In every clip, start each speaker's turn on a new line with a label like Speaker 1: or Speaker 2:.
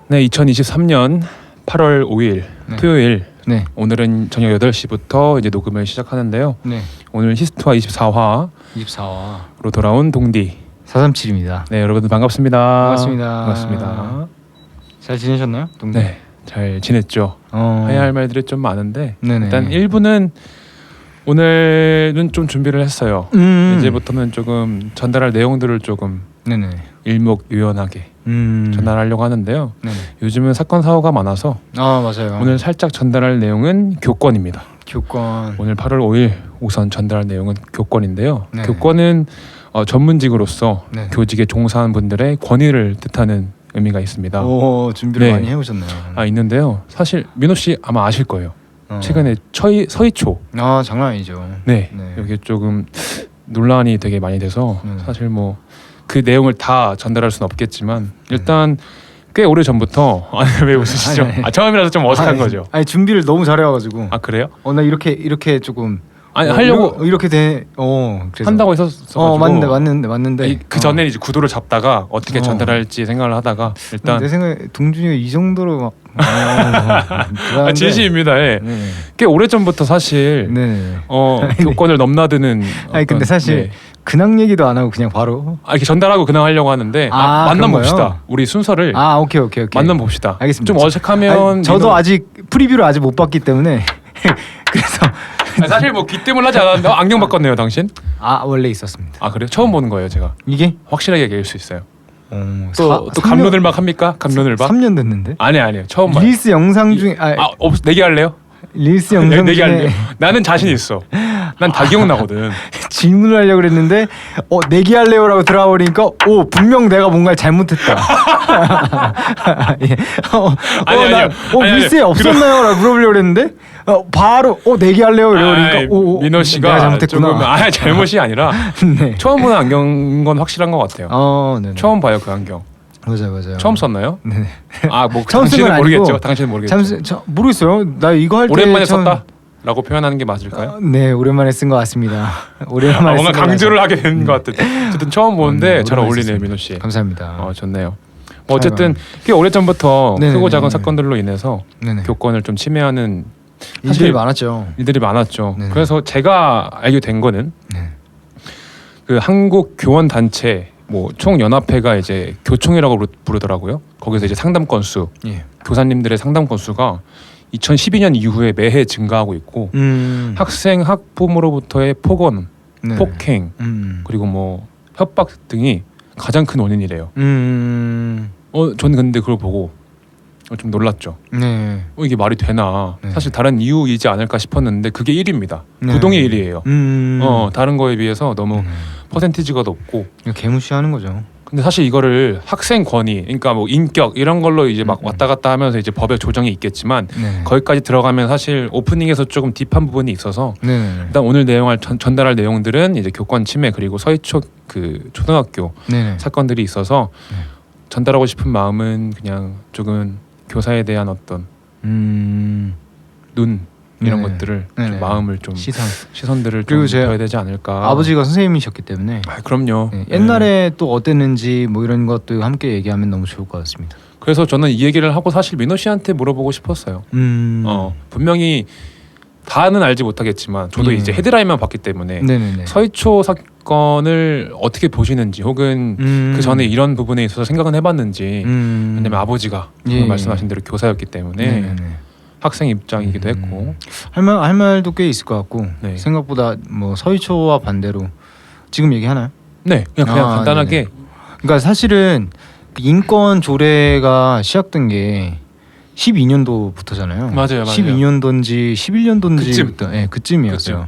Speaker 1: 네, 2023년 8월 5일
Speaker 2: 네.
Speaker 1: 토요일.
Speaker 2: 네.
Speaker 1: 오늘은 저녁 8시부터 이제 녹음을 시작하는데요.
Speaker 2: 네.
Speaker 1: 오늘 히스토아 24화로
Speaker 2: 24화
Speaker 1: 돌아온 동디.
Speaker 2: 437입니다.
Speaker 1: 네, 여러분 반갑습니다.
Speaker 2: 반갑습니다.
Speaker 1: 반갑습니다.
Speaker 2: 잘 지내셨나요? 동네.
Speaker 1: 네, 잘 지냈죠. 해야 할 말들이 좀 많은데
Speaker 2: 네네.
Speaker 1: 일단 1부는 오늘은 좀 준비를 했어요. 이제부터는 조금 전달할 내용들을 조금
Speaker 2: 네네.
Speaker 1: 일목요연하게 전달하려고 하는데요.
Speaker 2: 네네.
Speaker 1: 요즘은 사건 사고가 많아서
Speaker 2: 아 맞아요.
Speaker 1: 오늘 살짝 전달할 내용은 교권입니다.
Speaker 2: 교권.
Speaker 1: 오늘 8월 5일 우선 전달할 내용은 교권인데요.
Speaker 2: 네.
Speaker 1: 교권은 전문직으로서
Speaker 2: 네.
Speaker 1: 교직에 종사하는 분들의 권위를 뜻하는 의미가 있습니다.
Speaker 2: 오 준비를
Speaker 1: 네.
Speaker 2: 많이 해오셨네요.
Speaker 1: 있는데요. 사실 민호 씨 아마 아실 거예요. 최근에 서희초
Speaker 2: 아 장난 아니죠.
Speaker 1: 네,
Speaker 2: 네.
Speaker 1: 여기 조금 논란이 되게 많이 돼서
Speaker 2: 네.
Speaker 1: 사실 뭐 그 내용을 다 전달할 수는 없겠지만 일단 꽤 오래 전부터 왜 웃으시죠?
Speaker 2: 아니.
Speaker 1: 처음이라서 좀 어색한 거죠.
Speaker 2: 아니 준비를 너무 잘해와가지고.
Speaker 1: 아 그래요?
Speaker 2: 나 이렇게 조금.
Speaker 1: 하려고
Speaker 2: 이렇게 돼. 그래서.
Speaker 1: 한다고 했었어.
Speaker 2: 맞는데.
Speaker 1: 그 전에 이제 구도를 잡다가 어떻게 전달할지 생각을 하다가 일단
Speaker 2: 내 생각에 동준이가 이 정도로 막.
Speaker 1: 진심입니다. 예.
Speaker 2: 네.
Speaker 1: 꽤 오래 전부터 사실
Speaker 2: 네.
Speaker 1: 교권을 넘나드는.
Speaker 2: 아니 근데 사실 근황 얘기도 안 하고 그냥 바로.
Speaker 1: 이렇게 전달하고 그냥 하려고 하는데 만남
Speaker 2: 그런
Speaker 1: 봅시다.
Speaker 2: 거요?
Speaker 1: 우리 순서를
Speaker 2: 오케이.
Speaker 1: 만남 봅시다.
Speaker 2: 알겠습니다.
Speaker 1: 좀 어색하면
Speaker 2: 저도 아직 프리뷰를 아직 못 봤기 때문에 그래서
Speaker 1: 사실 뭐 귀 때문에 하지 않았는데 안경 바꿨네요, 당신?
Speaker 2: 원래 있었습니다.
Speaker 1: 그래요? 처음 보는 거예요, 제가.
Speaker 2: 이게
Speaker 1: 확실하게 얘기할 수 있어요.
Speaker 2: 또
Speaker 1: 또 감론을 막 합니까? 감론을 막?
Speaker 2: 3년 됐는데.
Speaker 1: 아니에요. 처음 봐요.
Speaker 2: 릴스 영상 중에
Speaker 1: 내기할래요?
Speaker 2: 릴스 영상
Speaker 1: 내기할래요?
Speaker 2: 중에
Speaker 1: 나는 자신 있어. 난 다 기억나거든.
Speaker 2: 질문을 하려고 그랬는데 내기할래요라고 들어와 버리니까 분명 내가 뭔가를 잘못했다. 예.
Speaker 1: 아니요.
Speaker 2: 릴스에 없었나요라고 물어보려고 그랬는데 바로 내기할래요 이러니까
Speaker 1: 민호 씨가
Speaker 2: 내가 잘못했구나.
Speaker 1: 조금 잘못이 아니라
Speaker 2: 네.
Speaker 1: 처음 보는 안경인 건 확실한 것 같아요.
Speaker 2: 네네.
Speaker 1: 처음 봐요 그 안경.
Speaker 2: 맞아요.
Speaker 1: 처음 썼나요?
Speaker 2: 네네.
Speaker 1: 뭐
Speaker 2: 처음 쓴
Speaker 1: 당신은
Speaker 2: 건
Speaker 1: 모르겠죠.
Speaker 2: 아니고
Speaker 1: 당신은 모르겠죠.
Speaker 2: 모르겠어요. 나 이거 할 때
Speaker 1: 오랜만에 썼다라고 표현하는 게 맞을까요?
Speaker 2: 네, 오랜만에 쓴 것 같습니다. 오랜만에
Speaker 1: 뭔가
Speaker 2: 쓴것
Speaker 1: 강조를 하게 되는 것 같은. 어쨌든 처음 보는데 잘 어울리네요,
Speaker 2: 썼습니다.
Speaker 1: 민호 씨.
Speaker 2: 감사합니다.
Speaker 1: 좋네요. 어쨌든 꽤 오래 전부터
Speaker 2: 네네.
Speaker 1: 크고 작은 사건들로 인해서
Speaker 2: 네네.
Speaker 1: 교권을 좀 침해하는
Speaker 2: 일들이 많았죠.
Speaker 1: 일들이 많았죠.
Speaker 2: 네네.
Speaker 1: 그래서 제가 알게 된 거는
Speaker 2: 네.
Speaker 1: 그 한국 교원 단체 총 연합회가 이제 교총이라고 부르더라고요. 거기서 이제 상담 건수,
Speaker 2: 예.
Speaker 1: 교사님들의 상담 건수가 2012년 이후에 매해 증가하고 있고 학생 학부모로부터의 폭언,
Speaker 2: 네.
Speaker 1: 폭행 그리고 협박 등이 가장 큰 원인이래요. 저는 근데 그걸 보고 좀 놀랐죠.
Speaker 2: 네.
Speaker 1: 이게 말이 되나?
Speaker 2: 네.
Speaker 1: 사실 다른 이유이지 않을까 싶었는데 그게 1위입니다.
Speaker 2: 네.
Speaker 1: 부동의 1위예요. 다른 거에 비해서 너무
Speaker 2: 네.
Speaker 1: 퍼센티지가 높고.
Speaker 2: 이거 개무시하는 거죠.
Speaker 1: 근데 사실 이거를 학생 권위, 그러니까 인격 이런 걸로 이제 막 왔다 갔다 하면서 이제 법의 조정이 있겠지만
Speaker 2: 네.
Speaker 1: 거기까지 들어가면 사실 오프닝에서 조금 딥한 부분이 있어서
Speaker 2: 네.
Speaker 1: 일단 오늘 전달할 내용들은 이제 교권 침해 그리고 서희초 그 초등학교
Speaker 2: 네.
Speaker 1: 사건들이 있어서
Speaker 2: 네.
Speaker 1: 전달하고 싶은 마음은 그냥 조금 교사에 대한 어떤 눈 이런
Speaker 2: 네네.
Speaker 1: 것들을
Speaker 2: 네네.
Speaker 1: 좀 마음을 좀 시선들을
Speaker 2: 그리고
Speaker 1: 좀
Speaker 2: 제
Speaker 1: 둬야 되지 않을까.
Speaker 2: 아버지가 선생님이셨기 때문에
Speaker 1: 그럼요.
Speaker 2: 네. 옛날에 또 어땠는지 이런 것도 함께 얘기하면 너무 좋을 것 같습니다.
Speaker 1: 그래서 저는 이 얘기를 하고 사실 민호 씨한테 물어보고 싶었어요. 분명히 다는 알지 못하겠지만 저도 이제 헤드라인만 봤기 때문에
Speaker 2: 네네네.
Speaker 1: 서희초 사건을 어떻게 보시는지 혹은 그 전에 이런 부분에 있어서 생각은 해봤는지 왜냐면 아버지가 말씀하신 대로 교사였기 때문에
Speaker 2: 네네네.
Speaker 1: 학생 입장이기도 했고
Speaker 2: 할 말도 꽤 있을 것 같고
Speaker 1: 네.
Speaker 2: 생각보다 서희초와 반대로 지금 얘기하나요?
Speaker 1: 네 그냥 간단하게
Speaker 2: 네네. 그러니까 사실은 인권 조례가 시작된 게 12년도부터잖아요.
Speaker 1: 맞아요.
Speaker 2: 12년도인지 11년도인지 그쯤이었어요.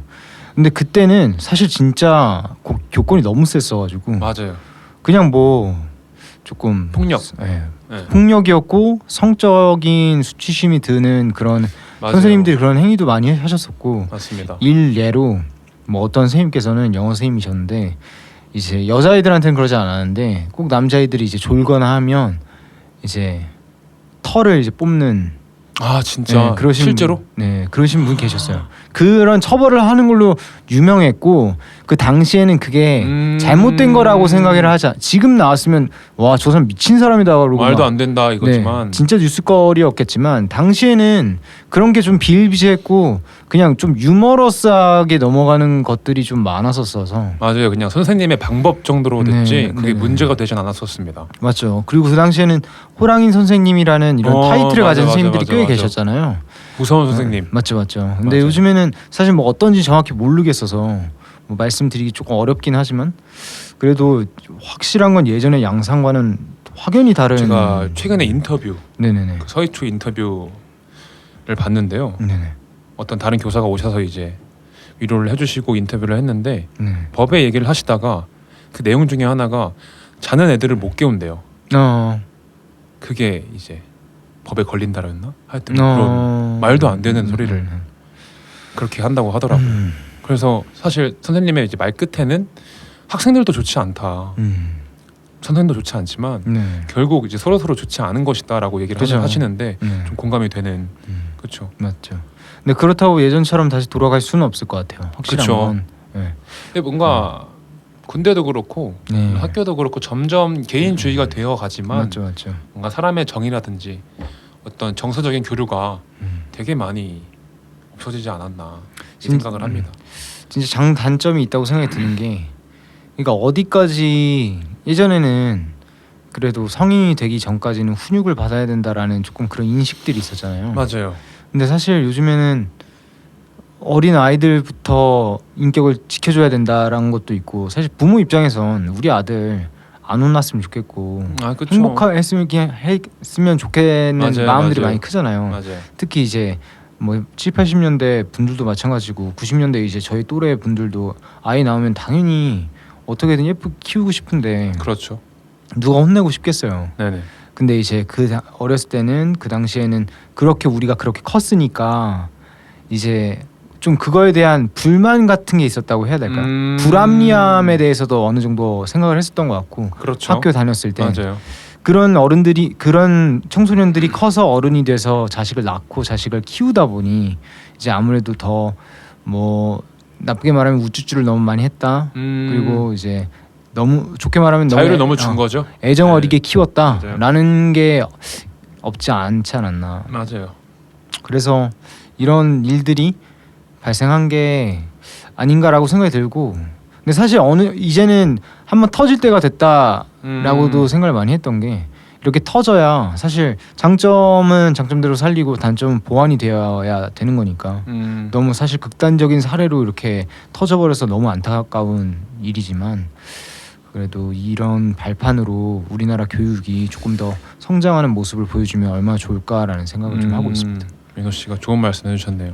Speaker 2: 근데 그때는 사실 진짜 교권이 너무 셌어가지고
Speaker 1: 맞아요.
Speaker 2: 그냥 조금
Speaker 1: 폭력.
Speaker 2: 네. 폭력이었고 성적인 수치심이 드는 그런
Speaker 1: 맞아요.
Speaker 2: 선생님들이 그런 행위도 많이 하셨었고
Speaker 1: 맞습니다.
Speaker 2: 일례로 어떤 선생님께서는 영어 선생님이셨는데 이제 여자아이들한테는 그러지 않았는데 꼭 남자아이들이 이제 졸거나 하면 이제 털을 이제 뽑는
Speaker 1: 진짜
Speaker 2: 그러신
Speaker 1: 실제로?
Speaker 2: 그러신 분 계셨어요. 그런 처벌을 하는 걸로 유명했고 그 당시에는 그게 잘못된 거라고 생각을 하자. 지금 나왔으면 와 저 사람 미친 사람이다 그러고
Speaker 1: 말도
Speaker 2: 막,
Speaker 1: 안 된다 이거지만
Speaker 2: 네, 진짜 뉴스거리였겠지만 당시에는 그런 게 좀 비일비재했고 그냥 좀 유머러스하게 넘어가는 것들이 좀 많았었어서
Speaker 1: 맞아요. 그냥 선생님의 방법 정도로 됐지
Speaker 2: 네,
Speaker 1: 그게
Speaker 2: 네.
Speaker 1: 문제가 되진 않았었습니다.
Speaker 2: 맞죠. 그리고 그 당시에는 호랑이 선생님이라는 이런 타이틀을 가진 선생님들이 꽤
Speaker 1: 맞아.
Speaker 2: 계셨잖아요.
Speaker 1: 무서운 선생님.
Speaker 2: 맞죠. 근데
Speaker 1: 맞아요.
Speaker 2: 요즘에는 사실 뭐 어떤지 정확히 모르겠어서 뭐 말씀드리기 조금 어렵긴 하지만 그래도 확실한 건 예전의 양상과는 확연히 다른.
Speaker 1: 제가 최근에 인터뷰,
Speaker 2: 네네네.
Speaker 1: 그 서희초 인터뷰를 봤는데요.
Speaker 2: 네네.
Speaker 1: 어떤 다른 교사가 오셔서 이제 위로를 해주시고 인터뷰를 했는데
Speaker 2: 네.
Speaker 1: 법의 얘기를 하시다가 그 내용 중에 하나가 자는 애들을 못 깨운대요. 그게 이제 법에 걸린다라 했나? 하여튼 그런 말도 안 되는 소리를 그렇게 한다고 하더라고요. 그래서 사실 선생님의 이제 말 끝에는 학생들도 좋지 않다. 선생님도 좋지 않지만
Speaker 2: 네.
Speaker 1: 결국 이제 서로 좋지 않은 것이다라고 얘기를
Speaker 2: 그죠.
Speaker 1: 하시는데
Speaker 2: 네.
Speaker 1: 좀 공감이 되는 그렇죠.
Speaker 2: 맞죠. 근데 그렇다고 예전처럼 다시 돌아갈 수는 없을 것 같아요. 확실한
Speaker 1: 그쵸.
Speaker 2: 건. 네.
Speaker 1: 근데 뭔가 군대도 그렇고
Speaker 2: 네.
Speaker 1: 학교도 그렇고 점점 개인주의가 되어 가지만
Speaker 2: 맞죠.
Speaker 1: 뭔가 사람의 정이라든지 어떤 정서적인 교류가 되게 많이 없어지지 않았나 이 생각을 합니다.
Speaker 2: 진짜 장단점이 있다고 생각이 드는 게 그러니까 어디까지 예전에는 그래도 성인이 되기 전까지는 훈육을 받아야 된다라는 조금 그런 인식들이 있었잖아요.
Speaker 1: 맞아요.
Speaker 2: 근데 사실 요즘에는 어린 아이들부터 인격을 지켜줘야 된다라는 것도 있고 사실 부모 입장에선 우리 아들 안 혼났으면 좋겠고
Speaker 1: 그쵸.
Speaker 2: 행복했으면 좋겠는
Speaker 1: 맞아요,
Speaker 2: 마음들이
Speaker 1: 맞아요.
Speaker 2: 많이 크잖아요.
Speaker 1: 맞아요.
Speaker 2: 특히 이제 뭐 7, 80년대 분들도 마찬가지고 90년대 이제 저희 또래 분들도 아이 나오면 당연히 어떻게든 예쁘게 키우고 싶은데
Speaker 1: 그렇죠.
Speaker 2: 누가 혼내고 싶겠어요.
Speaker 1: 네네.
Speaker 2: 근데 이제 어렸을 때는 그 당시에는 그렇게 우리가 그렇게 컸으니까 이제 좀 그거에 대한 불만 같은 게 있었다고 해야 될까요? 불합리함에 대해서도 어느 정도 생각을 했었던 것 같고
Speaker 1: 그렇죠.
Speaker 2: 학교 다녔을 때
Speaker 1: 맞아요.
Speaker 2: 그런 어른들이 그런 청소년들이 커서 어른이 돼서 자식을 낳고 자식을 키우다 보니 이제 아무래도 더 뭐 나쁘게 말하면 우쭈쭈를 너무 많이 했다. 그리고 이제 너무 좋게 말하면
Speaker 1: 자유를 너무 준 거죠.
Speaker 2: 애정 어리게
Speaker 1: 네.
Speaker 2: 키웠다라는 게 없지 않지 않았나.
Speaker 1: 맞아요.
Speaker 2: 그래서 이런 일들이 발생한 게 아닌가라고 생각이 들고 근데 사실 이제는 한번 터질 때가 됐다라고도 생각을 많이 했던 게 이렇게 터져야 사실 장점은 장점대로 살리고 단점은 보완이 되어야 되는 거니까 너무 사실 극단적인 사례로 이렇게 터져버려서 너무 안타까운 일이지만 그래도 이런 발판으로 우리나라 교육이 조금 더 성장하는 모습을 보여주면 얼마나 좋을까라는 생각을 좀 하고 있습니다.
Speaker 1: 민호 씨가 좋은 말씀 해주셨네요.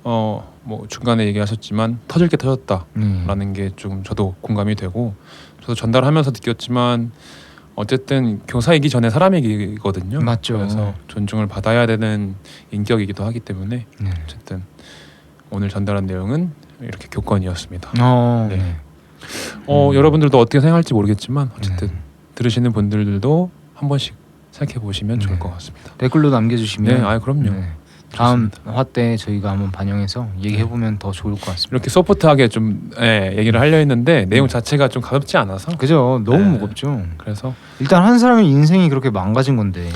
Speaker 1: 뭐 중간에 얘기하셨지만 터질 게 터졌다라는 게 좀 저도 공감이 되고 저도 전달하면서 느꼈지만 어쨌든 교사이기 전에 사람이거든요.
Speaker 2: 맞죠.
Speaker 1: 그래서 존중을 받아야 되는 인격이기도 하기 때문에
Speaker 2: 네.
Speaker 1: 어쨌든 오늘 전달한 내용은 이렇게 교권이었습니다.
Speaker 2: 네.
Speaker 1: 여러분들도 어떻게 생각할지 모르겠지만 어쨌든 들으시는 분들도 한 번씩 생각해 보시면 좋을 것 같습니다.
Speaker 2: 댓글로 남겨주시면
Speaker 1: 네, 그럼요.
Speaker 2: 다음 화 때 저희가 한번 반영해서 얘기해보면 더 좋을 것 같습니다.
Speaker 1: 이렇게 소프트하게 좀 얘기를 하려 했는데 내용 자체가 좀 가볍지 않아서
Speaker 2: 그죠? 너무 무겁죠.
Speaker 1: 그래서
Speaker 2: 일단 한 사람의 인생이 그렇게 망가진 건데.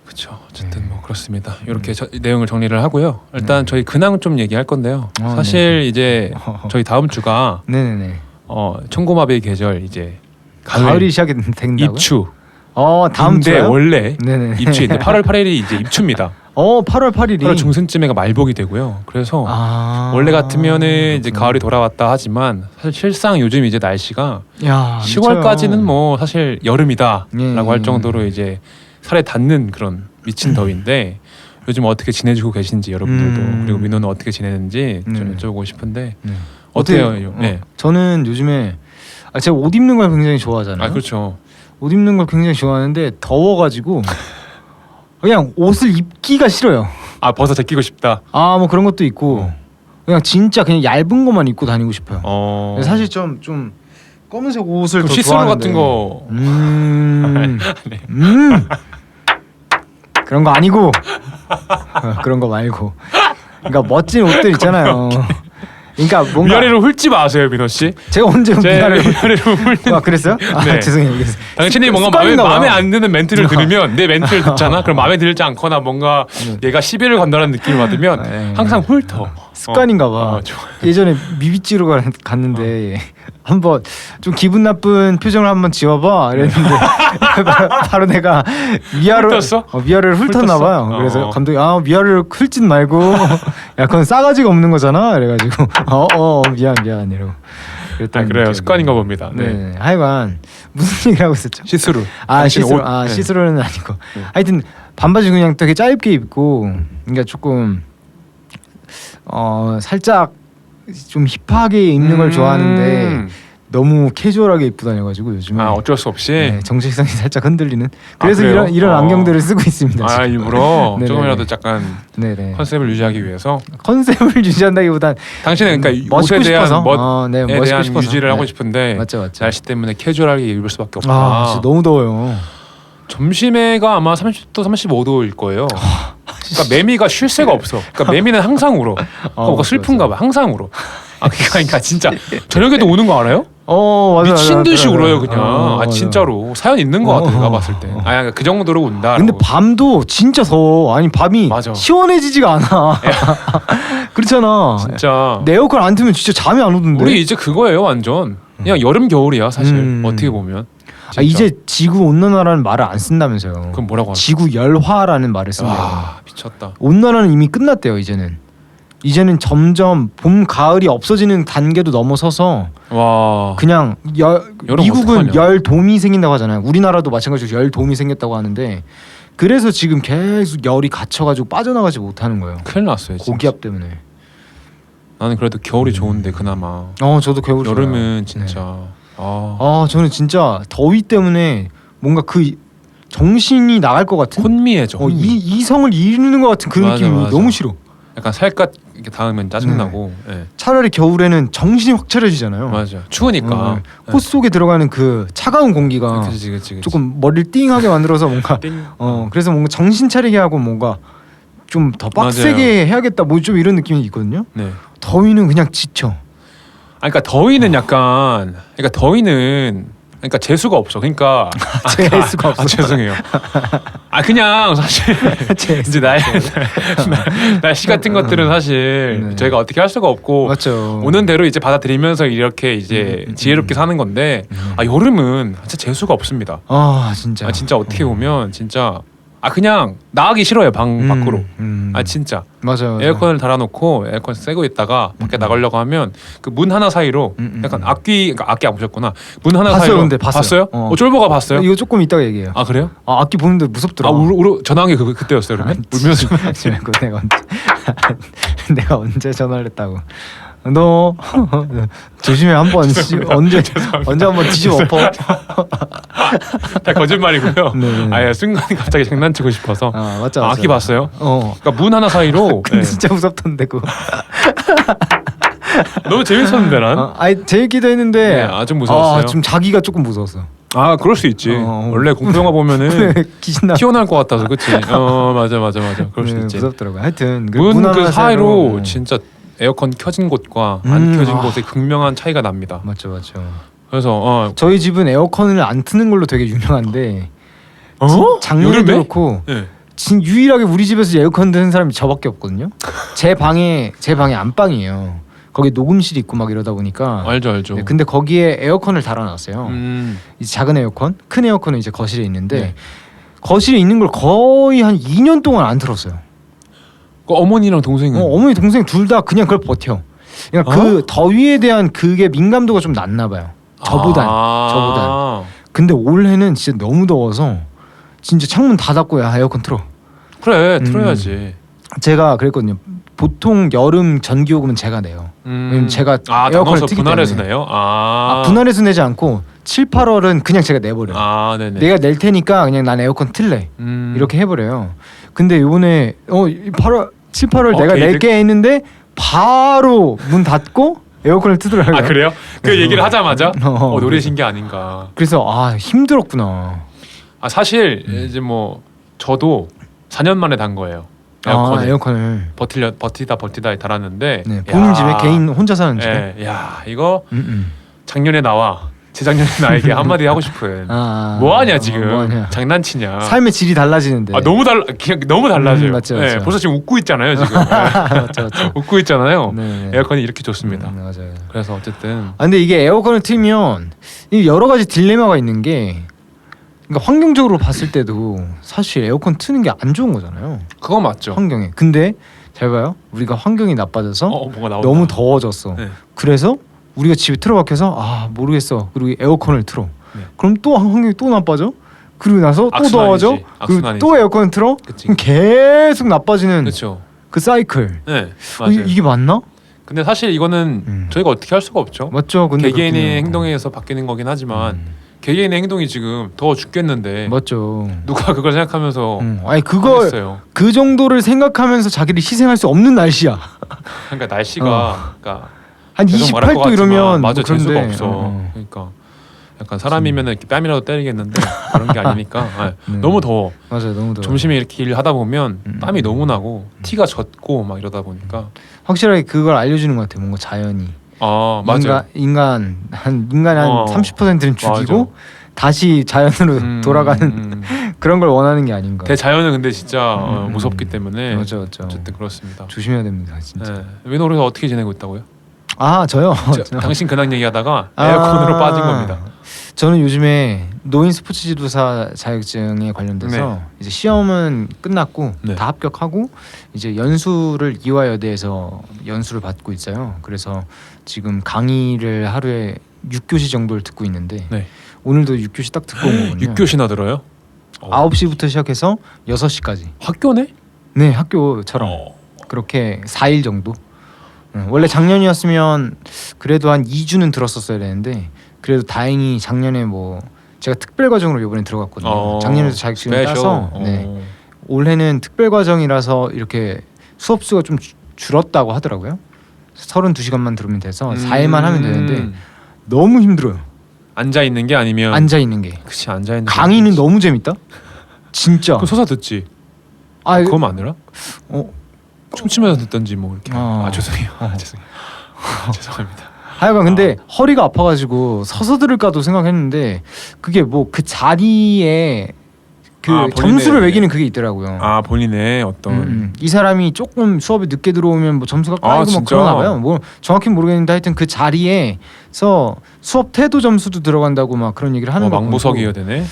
Speaker 1: 그렇죠. 어쨌든 뭐 그렇습니다. 이렇게 내용을 정리를 하고요. 일단 저희 근황 좀 얘기할 건데요. 사실 이제 저희 다음 주가
Speaker 2: 네네네.
Speaker 1: 청고마비의 계절 이제
Speaker 2: 가을이 시작이 된다고요?
Speaker 1: 입추.
Speaker 2: 다음 주에
Speaker 1: 원래
Speaker 2: 네네.
Speaker 1: 입추인데 8월 8일이 이제 입추입니다.
Speaker 2: 8월 8일이
Speaker 1: 8월 중순쯤에가 말복이 되고요. 그래서 원래 같으면은 이제 가을이 돌아왔다 하지만 사실 실상 요즘 이제 날씨가 10월까지는 뭐 사실 여름이다라고 할 정도로 이제 살에 닿는 그런 미친 더위인데 요즘 어떻게 지내주고 계신지 여러분들도 그리고 민호는 어떻게 지내는지 좀 여쭤보고 싶은데 어때요?
Speaker 2: 저는 요즘에 제가 옷 입는 걸 굉장히 좋아하잖아요.
Speaker 1: 그렇죠.
Speaker 2: 옷 입는 걸 굉장히 좋아하는데 더워가지고 그냥 옷을 입기가 싫어요.
Speaker 1: 벗어 제끼고 싶다.
Speaker 2: 뭐 그런 것도 있고 그냥 진짜 그냥 얇은 것만 입고 다니고 싶어요. 사실 좀 검은색 옷을 더
Speaker 1: 시스루
Speaker 2: 좋아하는데
Speaker 1: 같은 거
Speaker 2: 그런 거 아니고 그런 거 말고 그러니까 멋진 옷들 있잖아요. 그러니까 뭔가
Speaker 1: 위아래로 훑지 마세요, 민호 씨.
Speaker 2: 제가 언제
Speaker 1: 위아래로 훑는.
Speaker 2: 아 그랬어요?
Speaker 1: 네.
Speaker 2: 아, 죄송해요.
Speaker 1: 당신이 뭔가 마음에 안 드는 멘트를 들으면 내 멘트를 듣잖아. 그럼 마음에 들지 않거나 뭔가 얘가 시비를 건다는 느낌을 받으면 항상 훑어.
Speaker 2: 습관인가 봐. 예전에 뮤비찌로 갔는데 한번 좀 기분 나쁜 표정을 한번 지어봐 이랬는데 바로 내가 위아래를 훑었나 봐요. 그래서 감독이 위아래를 훑진 말고 야 그건 싸가지가 없는 거잖아. 그래가지고 미안 이러고.
Speaker 1: 그래요. 습관인가 봅니다.
Speaker 2: 네. 하여간 무슨 얘기를 하고 있었죠?
Speaker 1: 시스루.
Speaker 2: 시스루는 아니고. 하여튼 반바지 그냥 되게 짧게 입고 그러니까 조금 살짝 좀 힙하게 입는 걸 좋아하는데 너무 캐주얼하게 입고 다녀가지고 요즘에
Speaker 1: 어쩔 수 없이
Speaker 2: 정체성이 살짝 흔들리는. 그래서 이런 안경들을 쓰고 있습니다.
Speaker 1: 일부러 조금이라도 약간
Speaker 2: 네네.
Speaker 1: 컨셉을 유지하기 위해서.
Speaker 2: 컨셉을 유지한다기보단
Speaker 1: 당신은 그러니까
Speaker 2: 멋있고
Speaker 1: 옷에 대한
Speaker 2: 싶어서
Speaker 1: 멋에 대한
Speaker 2: 싶어서.
Speaker 1: 유지를 하고 싶은데
Speaker 2: 맞죠.
Speaker 1: 날씨 때문에 캐주얼하게 입을 수밖에 없다.
Speaker 2: 진짜 너무 더워요.
Speaker 1: 점심에가 아마 30도, 35도일 거예요. 그러니까 매미가 쉴 새가 없어. 그러니까 매미는 항상 울어. 뭔가 슬픈가 봐. 항상 울어. 그러니까 진짜 저녁에도 우는 거 알아요?
Speaker 2: 맞아.
Speaker 1: 미친 듯이 울어요 그냥. 진짜로 사연 있는 거 같아 내가 봤을 때. 그 정도로 운다.
Speaker 2: 근데 밤도 진짜 더워. 아니 밤이
Speaker 1: 맞아.
Speaker 2: 시원해지지가 않아. 그렇잖아.
Speaker 1: 진짜.
Speaker 2: 내 에어컨 안 틀면 진짜 잠이 안 오던데.
Speaker 1: 우리 이제 그거예요 완전. 그냥 여름 겨울이야 사실. 어떻게 보면.
Speaker 2: 이제 지구 온난화라는 말을 안 쓴다면서요.
Speaker 1: 그럼 뭐라고 하나?
Speaker 2: 지구 열화라는 말을 쓴대요.
Speaker 1: 미쳤다.
Speaker 2: 온난화는 이미 끝났대요. 이제는 점점 봄 가을이 없어지는 단계도 넘어서서 그냥 미국은 열돔이 생긴다고 하잖아요. 우리나라도 마찬가지로 열돔이 생겼다고 하는데 그래서 지금 계속 열이 갇혀가지고 빠져나가지 못하는 거예요.
Speaker 1: 큰일 났어요. 진짜.
Speaker 2: 고기압 때문에.
Speaker 1: 나는 그래도 겨울이 좋은데 그나마.
Speaker 2: 저도 겨울.
Speaker 1: 여름은 진짜.
Speaker 2: 네. 저는 진짜 더위 때문에 뭔가 그 정신이 나갈 것 같은.
Speaker 1: 혼미해져.
Speaker 2: 이성을 잃는 것 같은 그 느낌이 너무 싫어.
Speaker 1: 약간 살갗 이렇게 닿으면 짜증나고.
Speaker 2: 차라리 겨울에는 정신이 확 차려지잖아요.
Speaker 1: 맞아. 추우니까.
Speaker 2: 콧 속에 들어가는 그 차가운 공기가
Speaker 1: 그치.
Speaker 2: 조금 머리를 띵하게 만들어서 뭔가 그래서 뭔가 정신 차리게 하고 뭔가 좀 더 빡세게 해야겠다 뭐 좀 이런 느낌이 있거든요.
Speaker 1: 네.
Speaker 2: 더위는 그냥 지쳐.
Speaker 1: 그러니까 더위는 그러니까 재수가 없어. 그러니까
Speaker 2: 재수가 없어.
Speaker 1: 죄송해요. 그냥 사실 이제 날씨 같은 것들은 사실 저희가 어떻게 할 수가 없고
Speaker 2: 맞죠.
Speaker 1: 오는 대로 이제 받아들이면서 이렇게 이제 지혜롭게 사는 건데 여름은 진짜 재수가 없습니다.
Speaker 2: 진짜.
Speaker 1: 진짜 어떻게 보면 진짜 그냥 나가기 싫어요 밖으로. 진짜.
Speaker 2: 맞아.
Speaker 1: 에어컨을 달아놓고 에어컨 쐬고 있다가 밖에 나가려고 하면 그 문 하나 사이로 약간 악기 안 보셨구나. 문 하나
Speaker 2: 봤어요,
Speaker 1: 사이로.
Speaker 2: 근데 봤어요.
Speaker 1: 쫄보가 봤어요?
Speaker 2: 이거 조금 이따가 얘기해요.
Speaker 1: 그래요?
Speaker 2: 악기 보는데 무섭더라.
Speaker 1: 전화한 게 그때였어요 그러면? 울면서.
Speaker 2: 내가 언제 전화를 했다고. 너 조심해 한번 언제 한번 뒤집어 엎어.
Speaker 1: 다 거짓말이고요.
Speaker 2: 네.
Speaker 1: 순간 갑자기 장난치고 싶어서.
Speaker 2: 맞죠.
Speaker 1: 악기 봤어요? 그러니까 문 하나 사이로.
Speaker 2: 근데 진짜 무섭던데 그거.
Speaker 1: 너무 재밌었는데 난.
Speaker 2: 재밌기도 했는데.
Speaker 1: 좀 무서웠어요.
Speaker 2: 좀 자기가 조금 무서웠어.
Speaker 1: 그럴 수 있지. 원래 공포 영화 보면은 튀어나올 것 같아서 그치. 맞아. 그럴 수 있지.
Speaker 2: 무섭더라고요. 하여튼
Speaker 1: 문 그 사이로 진짜 에어컨 켜진 곳과 안 켜진 곳의 극명한 차이가 납니다.
Speaker 2: 맞죠.
Speaker 1: 그래서
Speaker 2: 저희 집은 에어컨을 안 트는 걸로 되게 유명한데 작년에도 그렇고 유일하게 우리 집에서 에어컨 드는 사람이 저밖에 없거든요. 제 방에 안방이에요. 거기 녹음실이 있고 막 이러다 보니까
Speaker 1: 알죠.
Speaker 2: 근데 거기에 에어컨을 달아놨어요. 이제 작은 에어컨, 큰 에어컨은 이제 거실에 있는데 거실에 있는 걸 거의 한 2년 동안 안 틀었어요.
Speaker 1: 어머니랑 동생은?
Speaker 2: 어머니 동생 둘 다 그냥 그걸 버텨. 그러니까 그 더위에 대한 그게 민감도가 좀 낮나 봐요. 저보단. 근데 올해는 진짜 너무 더워서 진짜 창문 다 닫고 에어컨 틀어.
Speaker 1: 그래 틀어야지.
Speaker 2: 제가 그랬거든요. 보통 여름 전기요금은 제가 내요. 왜냐면 제가 에어컨을 트기
Speaker 1: 분할해서
Speaker 2: 때문에.
Speaker 1: 내요?
Speaker 2: 분할해서 내지 않고 7, 8월은 그냥 제가 내버려요.
Speaker 1: 네네.
Speaker 2: 내가 낼 테니까 그냥 난 에어컨 틀래. 이렇게 해버려요. 근데 이번에 7, 8월 내가 낼게 했는데 바로 문 닫고 에어컨을 트더라고요.
Speaker 1: 그래요? 그 얘기를 하자마자 노리신 게 아닌가.
Speaker 2: 그래서 힘들었구나.
Speaker 1: 사실 이제 뭐 저도 4년 만에 단 거예요. 에어컨을
Speaker 2: 에어컨을
Speaker 1: 버티다 달았는데
Speaker 2: 네, 본인 집에 개인 혼자 사는 집에
Speaker 1: 야 이거 작년에 나와 재작년에 나에게 한마디 하고 싶은 뭐하냐 지금
Speaker 2: 뭐하냐.
Speaker 1: 장난치냐
Speaker 2: 삶의 질이 달라지는데
Speaker 1: 너무 너무 달라져요.
Speaker 2: 맞죠,
Speaker 1: 네,
Speaker 2: 맞죠.
Speaker 1: 벌써 지금 웃고 있잖아요 지금.
Speaker 2: 맞죠.
Speaker 1: 웃고 있잖아요.
Speaker 2: 네.
Speaker 1: 에어컨이 이렇게 좋습니다.
Speaker 2: 맞아요.
Speaker 1: 그래서 어쨌든
Speaker 2: 근데 이게 에어컨을 틀면 이 여러 가지 딜레마가 있는 게 그러니까 환경적으로 봤을 때도 사실 에어컨 트는 게 안 좋은 거잖아요.
Speaker 1: 그거 맞죠.
Speaker 2: 환경에. 근데 잘 봐요. 우리가 환경이 나빠져서
Speaker 1: 뭐가 나온다.
Speaker 2: 너무 더워졌어.
Speaker 1: 네.
Speaker 2: 그래서 우리가 집에 틀어박혀서 모르겠어. 그리고 에어컨을 틀어.
Speaker 1: 네.
Speaker 2: 그럼 또 환경이 또 나빠져. 그리고 나서 또
Speaker 1: 악순환이지.
Speaker 2: 더워져. 그리고
Speaker 1: 악순환이지.
Speaker 2: 또 에어컨을 틀어.
Speaker 1: 그치.
Speaker 2: 그럼 계속 나빠지는
Speaker 1: 그렇죠.
Speaker 2: 그 사이클.
Speaker 1: 네 맞아요.
Speaker 2: 이게 맞나?
Speaker 1: 근데 사실 이거는 저희가 어떻게 할 수가 없죠.
Speaker 2: 맞죠. 근데
Speaker 1: 개개인의
Speaker 2: 그렇긴 해요.
Speaker 1: 행동에서 바뀌는 거긴 하지만 개개인의 행동이 지금 더워 죽겠는데
Speaker 2: 맞죠.
Speaker 1: 누가 그걸 생각하면서
Speaker 2: 아니 그거
Speaker 1: 하겠어요.
Speaker 2: 그 정도를 생각하면서 자기를 희생할 수 없는 날씨야.
Speaker 1: 그러니까 날씨가 그러니까
Speaker 2: 한
Speaker 1: 계속 말할 것
Speaker 2: 28도 이러면
Speaker 1: 맞아
Speaker 2: 뭐
Speaker 1: 재수가
Speaker 2: 그런데,
Speaker 1: 없어. 그러니까 약간 사람이면은 이렇게 뺨이라도 때리겠는데 그런 게 아니니까
Speaker 2: 네.
Speaker 1: 너무 더워.
Speaker 2: 맞아요, 너무 더워.
Speaker 1: 점심에 이렇게 일 하다 보면 땀이 너무 나고 티가 젖고 막 이러다 보니까
Speaker 2: 확실하게 그걸 알려주는 것 같아요. 뭔가 자연이
Speaker 1: 맞아요.
Speaker 2: 인간 한 30%는 죽이고
Speaker 1: 맞아.
Speaker 2: 다시 자연으로 돌아가는 그런 걸 원하는 게 아닌가.
Speaker 1: 대자연은 근데 진짜 무섭기 때문에
Speaker 2: 맞죠.
Speaker 1: 어쨌든 그렇습니다.
Speaker 2: 조심해야 됩니다, 진짜.
Speaker 1: 네. 위노르가 어떻게 지내고 있다고요?
Speaker 2: 저요.
Speaker 1: 당신 근황 얘기하다가 에어컨으로 빠진 겁니다.
Speaker 2: 저는 요즘에 노인 스포츠 지도사 자격증에 관련돼서 이제 시험은 끝났고
Speaker 1: 네.
Speaker 2: 다 합격하고 이제 연수를 이화여대에서 연수를 받고 있어요. 그래서 지금 강의를 하루에 6교시 정도를 듣고 있는데
Speaker 1: 네.
Speaker 2: 오늘도 6교시 딱 듣고 온 거거든요.
Speaker 1: 6교시나 들어요?
Speaker 2: 9시부터 시작해서 6시까지.
Speaker 1: 학교네?
Speaker 2: 네, 학교처럼 그렇게 4일 정도. 원래 작년이었으면 그래도 한 2주는 들었었어야 되는데 그래도 다행히 작년에 뭐 제가 특별 과정으로 이번에 들어갔거든요. 작년에도 자격증을 따서 올해는 특별 과정이라서 이렇게 수업 수가 좀 줄었다고 하더라고요. 32시간만 들으면 돼서 4일만 하면 되는데 너무 힘들어요.
Speaker 1: 앉아 있는 게 아니면
Speaker 2: 앉아 있는 게.
Speaker 1: 그치 앉아 있는.
Speaker 2: 강의는 너무 재밌다. 진짜.
Speaker 1: 그 서서 듣지. 그거 아니라? 춤추면서 듣던지 뭐 이렇게. 죄송해요. 죄송해요. 죄송합니다.
Speaker 2: 하여간 근데 허리가 아파가지고 서서 들을까도 생각했는데 그게 뭐 그 자리에 그 점수를 매기는 그게 있더라고요.
Speaker 1: 본인의 어떤
Speaker 2: 이 사람이 조금 수업에 늦게 들어오면 뭐 점수가 까이고 뭐 그러나 봐요. 뭐 정확히 모르겠는데 하여튼 그 자리에서 수업 태도 점수도 들어간다고 막 그런 얘기를 하는 거.
Speaker 1: 망부석이어야 되네.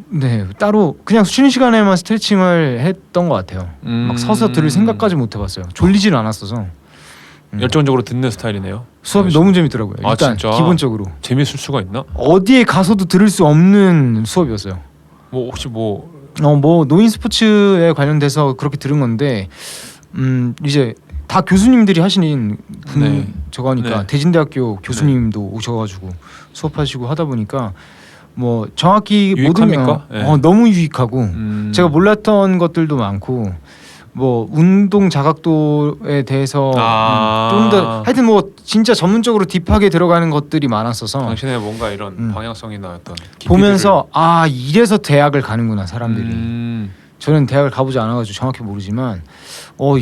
Speaker 2: 네 따로 그냥 쉬는 시간에만 스트레칭을 했던 것 같아요. 막 서서 들을 생각까지 못 해봤어요. 졸리지는 않았어서.
Speaker 1: 열정적으로 듣는 스타일이네요.
Speaker 2: 수업이 너무 재밌더라고요. 일단
Speaker 1: 진짜?
Speaker 2: 기본적으로
Speaker 1: 재밌을 수가 있나?
Speaker 2: 어디에 가서도 들을 수 없는 수업이었어요.
Speaker 1: 뭐 혹시 뭐
Speaker 2: 노인 스포츠에 관련돼서 그렇게 들은 건데 이제 다 교수님들이 하시는 분이 저거 하니까 대진대학교 교수님도 오셔가지고 수업하시고 하다 보니까 뭐 정확히
Speaker 1: 유익합니까?
Speaker 2: 모든 너무 유익하고 제가 몰랐던 것들도 많고 뭐 운동 자각도에 대해서 좀 더 하여튼 뭐 진짜 전문적으로 딥하게 들어가는 것들이 많았어서
Speaker 1: 당신의 뭔가 이런 방향성이나 어떤
Speaker 2: 보면서 이래서 대학을 가는구나 사람들이. 저는 대학을 가보지 않아가지고 정확히 모르지만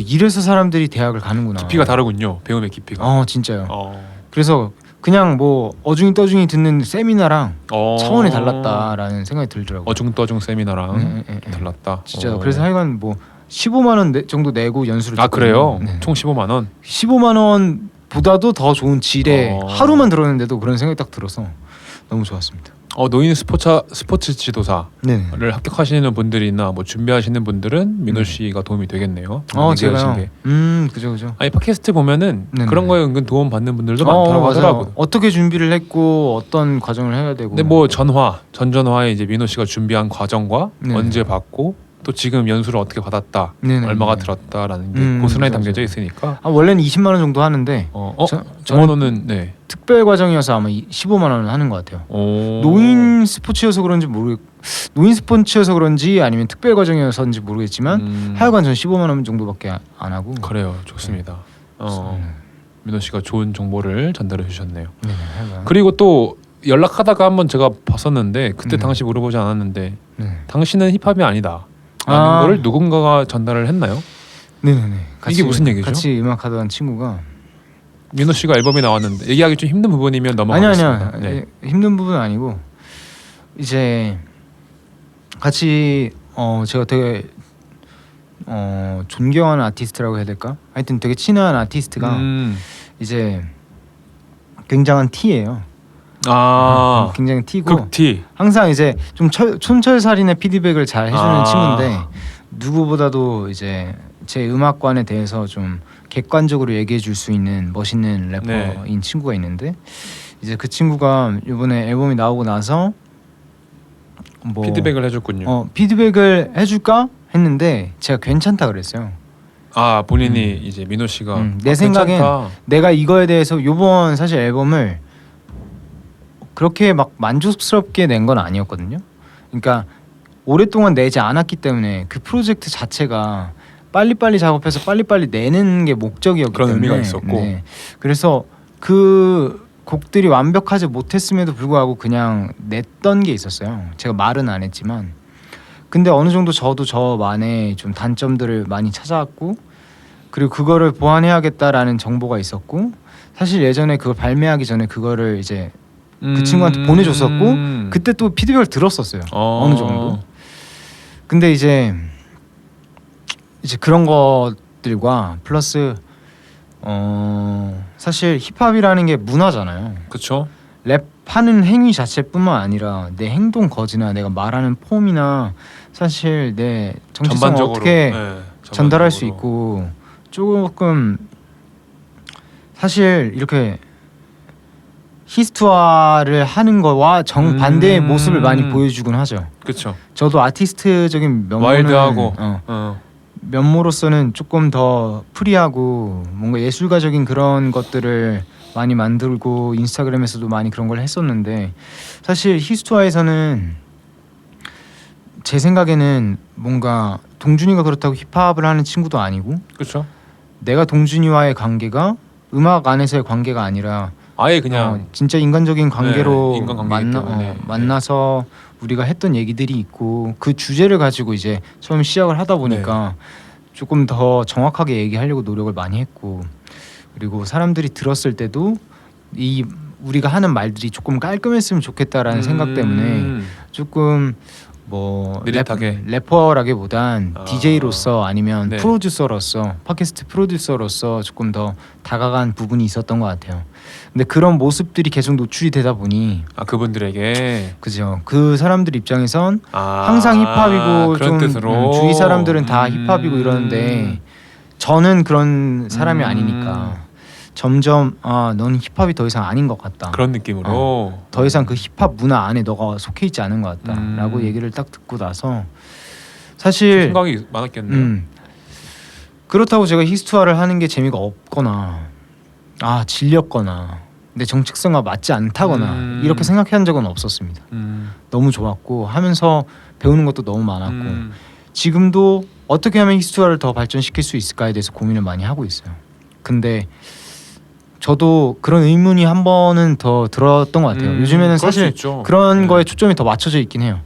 Speaker 2: 이래서 사람들이 대학을 가는구나.
Speaker 1: 깊이가 다르군요. 배움의 깊이가.
Speaker 2: 진짜요. 그래서 그냥 뭐 어중이 떠중이 듣는 세미나랑 차원이 달랐다라는 생각이 들더라고요.
Speaker 1: 어중떠중 세미나랑 달랐다.
Speaker 2: 진짜. 그래서 하여간 뭐 15만 원 정도 내고 연수를
Speaker 1: 그래요? 총 15만 원?
Speaker 2: 15만 원보다도 더 좋은 질의 하루만 들었는데도 그런 생각이 딱 들어서 너무 좋았습니다.
Speaker 1: 노인 스포츠 지도사를 합격하시는 분들이나 뭐 준비하시는 분들은 민호 씨가 도움이 되겠네요.
Speaker 2: 제가요. 그죠.
Speaker 1: 아니 팟캐스트 보면은 그런 거에 은근 도움 받는 분들도 많다고 하더라고요.
Speaker 2: 어떻게 준비를 했고 어떤 과정을 해야 되고.
Speaker 1: 근데 뭐 전전화에 이제 민호 씨가 준비한 과정과 언제 받고 또 지금 연수를 어떻게 받았다, 얼마가 들었다라는 게 고스란히 담겨져 있으니까.
Speaker 2: 원래는 20만 원 정도 하는데
Speaker 1: 저는
Speaker 2: 특별 과정이어서 아마 15만 원을 하는 것 같아요. 노인 스포츠여서 그런지 아니면 특별 과정이어서인지 모르겠지만 하여간 전 15만 원 정도밖에 안 하고.
Speaker 1: 그래요, 좋습니다. 민호 씨가 좋은 정보를 전달해 주셨네요. 그리고 또 연락하다가 한번 제가 봤었는데 그때 당시 물어보지 않았는데 당신은 힙합이 아니다. 거를 누군가가 전달을 했나요?
Speaker 2: 네네네.
Speaker 1: 이게 무슨 얘기죠?
Speaker 2: 같이 음악하던 친구가
Speaker 1: 민호 씨가 앨범이 나왔는데 얘기하기 좀 힘든 부분이면 넘어가겠습니다.
Speaker 2: 아니야. 힘든 부분은 아니고 이제 같이 제가 되게 존경하는 아티스트라고 해야 될까? 하여튼 되게 친한 아티스트가 이제 굉장한 T예요. 굉장히 T고
Speaker 1: 극T.
Speaker 2: 항상 이제 좀 촌철살인의 피드백을 잘 해주는 친구인데 누구보다도 이제 제 음악관에 대해서 좀 객관적으로 얘기해 줄 수 있는 멋있는 래퍼인 친구가 있는데 이제 그 친구가 이번에 앨범이 나오고 나서 뭐
Speaker 1: 피드백을 해줬군요.
Speaker 2: 피드백을 해줄까 했는데 제가 괜찮다 그랬어요.
Speaker 1: 본인이 이제 민호 씨가
Speaker 2: 내 생각엔
Speaker 1: 괜찮다.
Speaker 2: 내가 이거에 대해서 이번 사실 앨범을 그렇게 막 만족스럽게 낸 건 아니었거든요. 그러니까 오랫동안 내지 않았기 때문에 그 프로젝트 자체가 빨리빨리 작업해서 빨리빨리 내는 게 목적이었기
Speaker 1: 그런
Speaker 2: 때문에
Speaker 1: 의미가 있었고.
Speaker 2: 그래서 그 곡들이 완벽하지 못했음에도 불구하고 그냥 냈던 게 있었어요. 제가 말은 안 했지만 근데 어느 정도 저도 저만의 좀 단점들을 많이 찾아왔고 그리고 그거를 보완해야겠다라는 정보가 있었고 사실 예전에 그걸 발매하기 전에 그거를 이제 그 친구한테 보내줬었고 그때 또 피드백을 들었었어요. 어느 정도. 근데 이제 그런 것들과 플러스 사실 힙합이라는 게 문화잖아요.
Speaker 1: 그렇죠.
Speaker 2: 랩하는 행위 자체뿐만 아니라 내 행동 거지나 내가 말하는 폼이나 사실 내 정체성을 어떻게 전달할 수 있고 조금 사실 이렇게 히스투아를 하는 거와 정반대의 모습을 많이 보여주곤 하죠.
Speaker 1: 그렇죠.
Speaker 2: 저도 아티스트적인 면모는
Speaker 1: 와일드하고
Speaker 2: 면모로서는 조금 더 프리하고 뭔가 예술가적인 그런 것들을 많이 만들고 인스타그램에서도 많이 그런 걸 했었는데 사실 히스투아에서는 제 생각에는 뭔가 동준이가 그렇다고 힙합을 하는 친구도 아니고
Speaker 1: 그렇죠.
Speaker 2: 내가 동준이와의 관계가 음악 안에서의 관계가 아니라
Speaker 1: 아예 그냥
Speaker 2: 진짜 인간적인 관계로
Speaker 1: 인간관계이기
Speaker 2: 만나서 우리가 했던 얘기들이 있고 그 주제를 가지고 이제 처음 시작을 하다 보니까 조금 더 정확하게 얘기하려고 노력을 많이 했고 그리고 사람들이 들었을 때도 이 우리가 하는 말들이 조금 깔끔했으면 좋겠다라는 생각 때문에 조금 뭐
Speaker 1: 느릿하게
Speaker 2: 래퍼라기보단 DJ로서 아니면
Speaker 1: 네.
Speaker 2: 프로듀서로서 팟캐스트 프로듀서로서 조금 더 다가간 부분이 있었던 것 같아요. 근데 그런 모습들이 계속 노출이 되다 보니
Speaker 1: 그분들에게
Speaker 2: 그죠. 그 사람들 입장에선 항상 힙합이고
Speaker 1: 그런
Speaker 2: 좀
Speaker 1: 뜻으로
Speaker 2: 주위 사람들은 다 힙합이고 이러는데 저는 그런 사람이 아니니까 점점 넌 힙합이 더 이상 아닌 것 같다.
Speaker 1: 그런 느낌으로
Speaker 2: 더 이상 그 힙합 문화 안에 너가 속해 있지 않은 것 같다라고 얘기를 딱 듣고 나서 사실
Speaker 1: 생각이 많았겠네요.
Speaker 2: 그렇다고 제가 히스투아를 하는 게 재미가 없거나 질렸거나 내 정체성과 맞지 않다거나 이렇게 생각한 적은 없었습니다. 너무 좋았고 하면서 배우는 것도 너무 많았고 지금도 어떻게 하면 히스투아를 더 발전시킬 수 있을까에 대해서 고민을 많이 하고 있어요. 근데 저도 그런 의문이 한 번은 더 들었던 것 같아요. 요즘에는 사실 그런 거에 초점이 더 맞춰져 있긴 해요.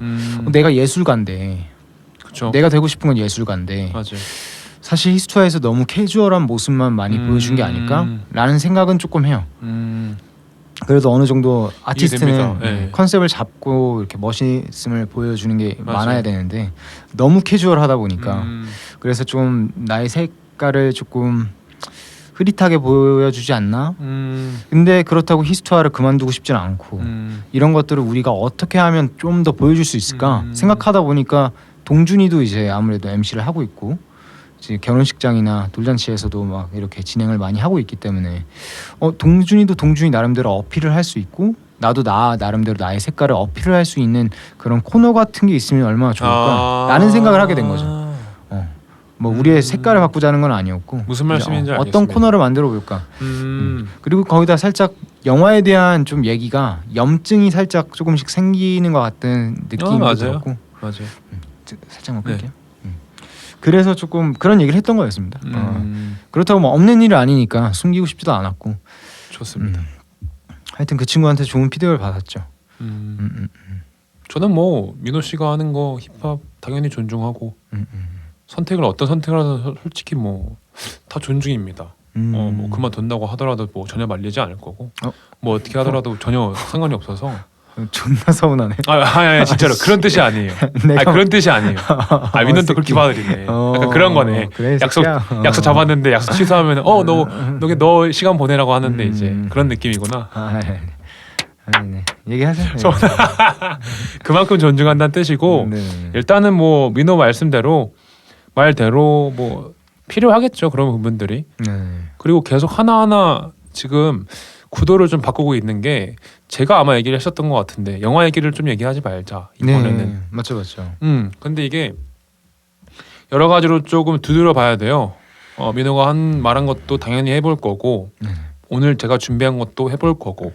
Speaker 2: 내가 예술가인데
Speaker 1: 그쵸.
Speaker 2: 내가 되고 싶은 건 예술가인데
Speaker 1: 맞아요.
Speaker 2: 사실 히스투아에서 너무 캐주얼한 모습만 많이 보여준 게 아닐까라는 생각은 조금 해요. 그래도 어느 정도 아티스트는 컨셉을 잡고 이렇게 멋있음을 보여주는 게 많아야 되는데 너무 캐주얼하다 보니까 그래서 좀 나의 색깔을 조금 흐릿하게 보여주지 않나? 근데 그렇다고 히스투아를 그만두고 싶지는 않고 이런 것들을 우리가 어떻게 하면 좀 더 보여줄 수 있을까 생각하다 보니까 동준이도 이제 아무래도 MC를 하고 있고 이제 결혼식장이나 돌잔치에서도 막 이렇게 진행을 많이 하고 있기 때문에 동준이도 동준이 나름대로 어필을 할 수 있고 나도 나 나름대로 나의 색깔을 어필을 할 수 있는 그런 코너 같은 게 있으면 얼마나 좋을까 라는 생각을 하게 된 거죠. 뭐 우리의 색깔을 바꾸자는 건 아니었고
Speaker 1: 무슨 말씀인지
Speaker 2: 어떤
Speaker 1: 알겠습니다.
Speaker 2: 코너를 만들어 볼까. 그리고 거기다 살짝 영화에 대한 좀 얘기가 염증이 살짝 조금씩 생기는 것 같은 느낌이 들었고
Speaker 1: 맞아요.
Speaker 2: 살짝만 끌게요. 그래서 조금 그런 얘기를 했던 거였습니다. 그렇다고 뭐 없는 일은 아니니까 숨기고 싶지도 않았고
Speaker 1: 좋습니다.
Speaker 2: 하여튼 그 친구한테 좋은 피드백을 받았죠.
Speaker 1: 저는 뭐 민호 씨가 하는 거 힙합 당연히 존중하고 어떤 선택을 하든 솔직히 뭐 다 존중입니다. 뭐 그만둔다고 하더라도 뭐 전혀 말리지 않을 거고 뭐 어떻게 하더라도 전혀 상관이 없어서.
Speaker 2: 존나 서운하네.
Speaker 1: 아니 진짜로 그런 뜻이 아니에요. 그런 뜻이 아니에요. 민호는 또 그렇게 받아들이네. 약간 그런 거네.
Speaker 2: 그래,
Speaker 1: 약속 잡았는데 약속 취소하면 너 시간 보내라고 하는데 이제 그런 느낌이구나.
Speaker 2: 네. 얘기하세요.
Speaker 1: 그만큼 존중한다는 뜻이고 일단은 뭐 민호 말대로 뭐 필요하겠죠 그런 부분들이. 그리고 계속 하나하나 지금 구도를 좀 바꾸고 있는 게 제가 아마 얘기를 했었던 것 같은데 영화 얘기를 좀 얘기하지 말자 이번에는.
Speaker 2: 네, 맞죠.
Speaker 1: 근데 이게 여러 가지로 조금 두드려 봐야 돼요. 민호가 말한 것도 당연히 해볼 거고 오늘 제가 준비한 것도 해볼 거고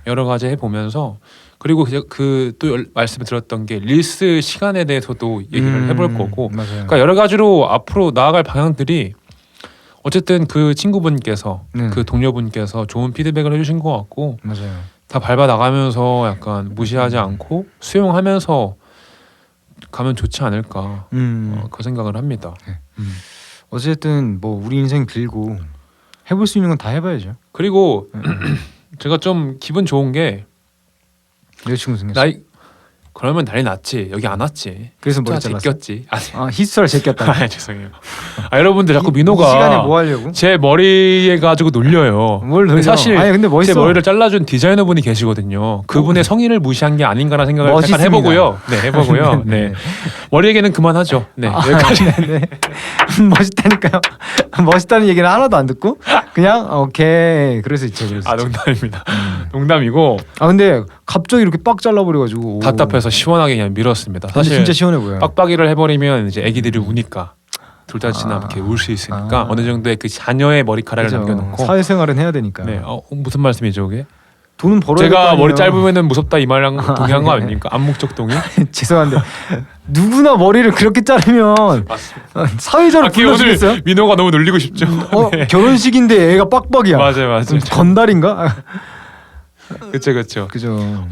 Speaker 1: 여러 가지 해보면서 그리고 그 또 말씀을 드렸던 게 릴스 시간에 대해서도 얘기를 해볼 거고 그러니까 여러 가지로 앞으로 나아갈 방향들이 어쨌든 그 친구분께서 그 동료분께서 좋은 피드백을 해주신 것 같고 다 밟아 나가면서 약간 무시하지 않고 수용하면서 가면 좋지 않을까 그 생각을 합니다.
Speaker 2: 어쨌든 뭐 우리 인생 길고 해볼 수 있는 건 다 해봐야죠.
Speaker 1: 그리고 제가 좀 기분 좋은 게
Speaker 2: 여자친구 생겼어.
Speaker 1: 그러면 난리 났지. 여기 안 왔지.
Speaker 2: 그래서 머리
Speaker 1: 잘랐어. 제꼈지.
Speaker 2: 히스토리를 제꼈다.
Speaker 1: 죄송해요. 여러분들 자꾸 민호가
Speaker 2: 이 시간에 뭐 하려고?
Speaker 1: 제 머리에 가지고 놀려요.
Speaker 2: 뭘 놀려?
Speaker 1: 사실
Speaker 2: 근데 멋있어.
Speaker 1: 제 머리를 잘라준 디자이너 분이 계시거든요. 그분의 성의를 무시한 게 아닌가라는 생각을
Speaker 2: 멋있습니다.
Speaker 1: 약간 해보고요. 해보고요. 머리 얘기는 그만하죠. 여기까지.
Speaker 2: 멋있다니까요. 멋있다는 얘기는 하나도 안 듣고 그냥 오케이 그럴 수 있죠.
Speaker 1: 농담입니다. 농담이고.
Speaker 2: 근데 갑자기 이렇게 빡 잘라버려가지고
Speaker 1: 답답해서 시원하게 그냥 밀었습니다. 사실
Speaker 2: 진짜 시원해 보여요.
Speaker 1: 빡빡이를 해버리면 이제 애기들이 우니까 둘 다 지나 이렇게 울 수 있으니까 어느 정도의 그 자녀의 머리카락을 남겨놓고
Speaker 2: 사회생활은 해야 되니까.
Speaker 1: 무슨 말씀이죠 그게?
Speaker 2: 돈은 벌어야
Speaker 1: 제가 머리 짧으면은 무섭다 이 말랑 동의한 거 아닙니까? 암묵적 동의?
Speaker 2: 죄송한데 누구나 머리를 그렇게 자르면 사회자로 불러주겠어요?
Speaker 1: 오늘 민호가 너무 놀리고 싶죠.
Speaker 2: 결혼식인데 애가 빡빡이야.
Speaker 1: 맞아요.
Speaker 2: 건달인가?
Speaker 1: 그렇죠.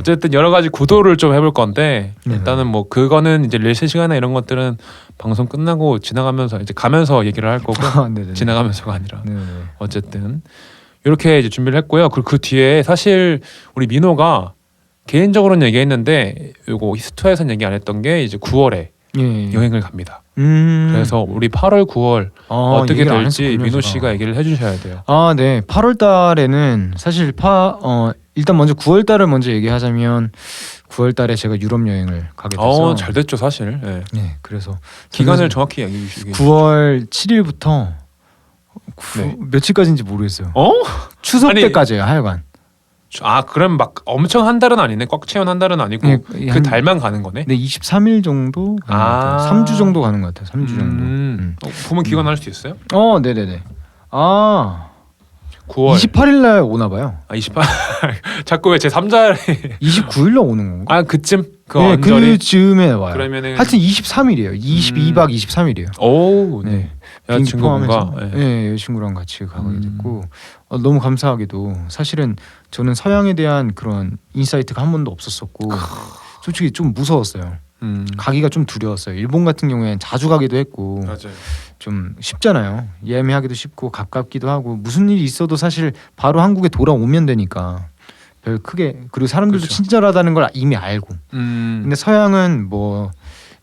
Speaker 2: 어쨌든
Speaker 1: 여러 가지 구도를 좀 해볼 건데 일단은 뭐 그거는 이제 릴스 시간이나 이런 것들은 방송 끝나고 지나가면서 이제 가면서 얘기를 할 거고 지나가면서가 아니라 어쨌든 이렇게 이제 준비를 했고요. 그 뒤에 사실 우리 민호가 개인적으로는 얘기했는데 요거 히스토에서는 얘기 안 했던 게 이제 9월에 여행을 갑니다. 그래서 우리 8월, 9월 어떻게 될지 민호 씨가 얘기를 해주셔야 돼요.
Speaker 2: 네. 8월 달에는 사실 일단 먼저 9월 달을 먼저 얘기하자면 9월 달에 제가 유럽 여행을 가게 돼서
Speaker 1: 잘 됐죠 사실.
Speaker 2: 그래서
Speaker 1: 기간을 정확히 얘기해 주시겠어요?
Speaker 2: 9월 7일부터 며칠까지인지 모르겠어요. 추석 때까지예요 하여간.
Speaker 1: 그럼 막 엄청 한 달은 아니네. 꽉 채운 한 달은 아니고 그 달만 가는 거네.
Speaker 2: 네, 23일 정도 가는 것 같아요. 3주 정도 가는 것 같아요. 3주 정도.
Speaker 1: 보면 기간 할 수 있어요?
Speaker 2: 네네네.
Speaker 1: 9월
Speaker 2: 28일 날 오나 봐요.
Speaker 1: 28. 자꾸 왜 제 3자에
Speaker 2: 29일 날 오는 건가?
Speaker 1: 그쯤?
Speaker 2: 그쯤에 와요.
Speaker 1: 그러면은
Speaker 2: 하여튼 23일이에요. 22박 23일이에요.
Speaker 1: 오, 네. 여자친구분과
Speaker 2: 여자친구랑 같이 가게 됐고 너무 감사하게도 사실은 저는 서양에 대한 그런 인사이트가 한 번도 없었었고 솔직히 좀 무서웠어요. 가기가 좀 두려웠어요. 일본 같은 경우에는 자주 가기도 했고
Speaker 1: 맞아요.
Speaker 2: 좀 쉽잖아요. 예매하기도 쉽고 가깝기도 하고 무슨 일이 있어도 사실 바로 한국에 돌아오면 되니까 별 크게 그리고 사람들도
Speaker 1: 그렇죠.
Speaker 2: 친절하다는 걸 이미 알고 근데 서양은 뭐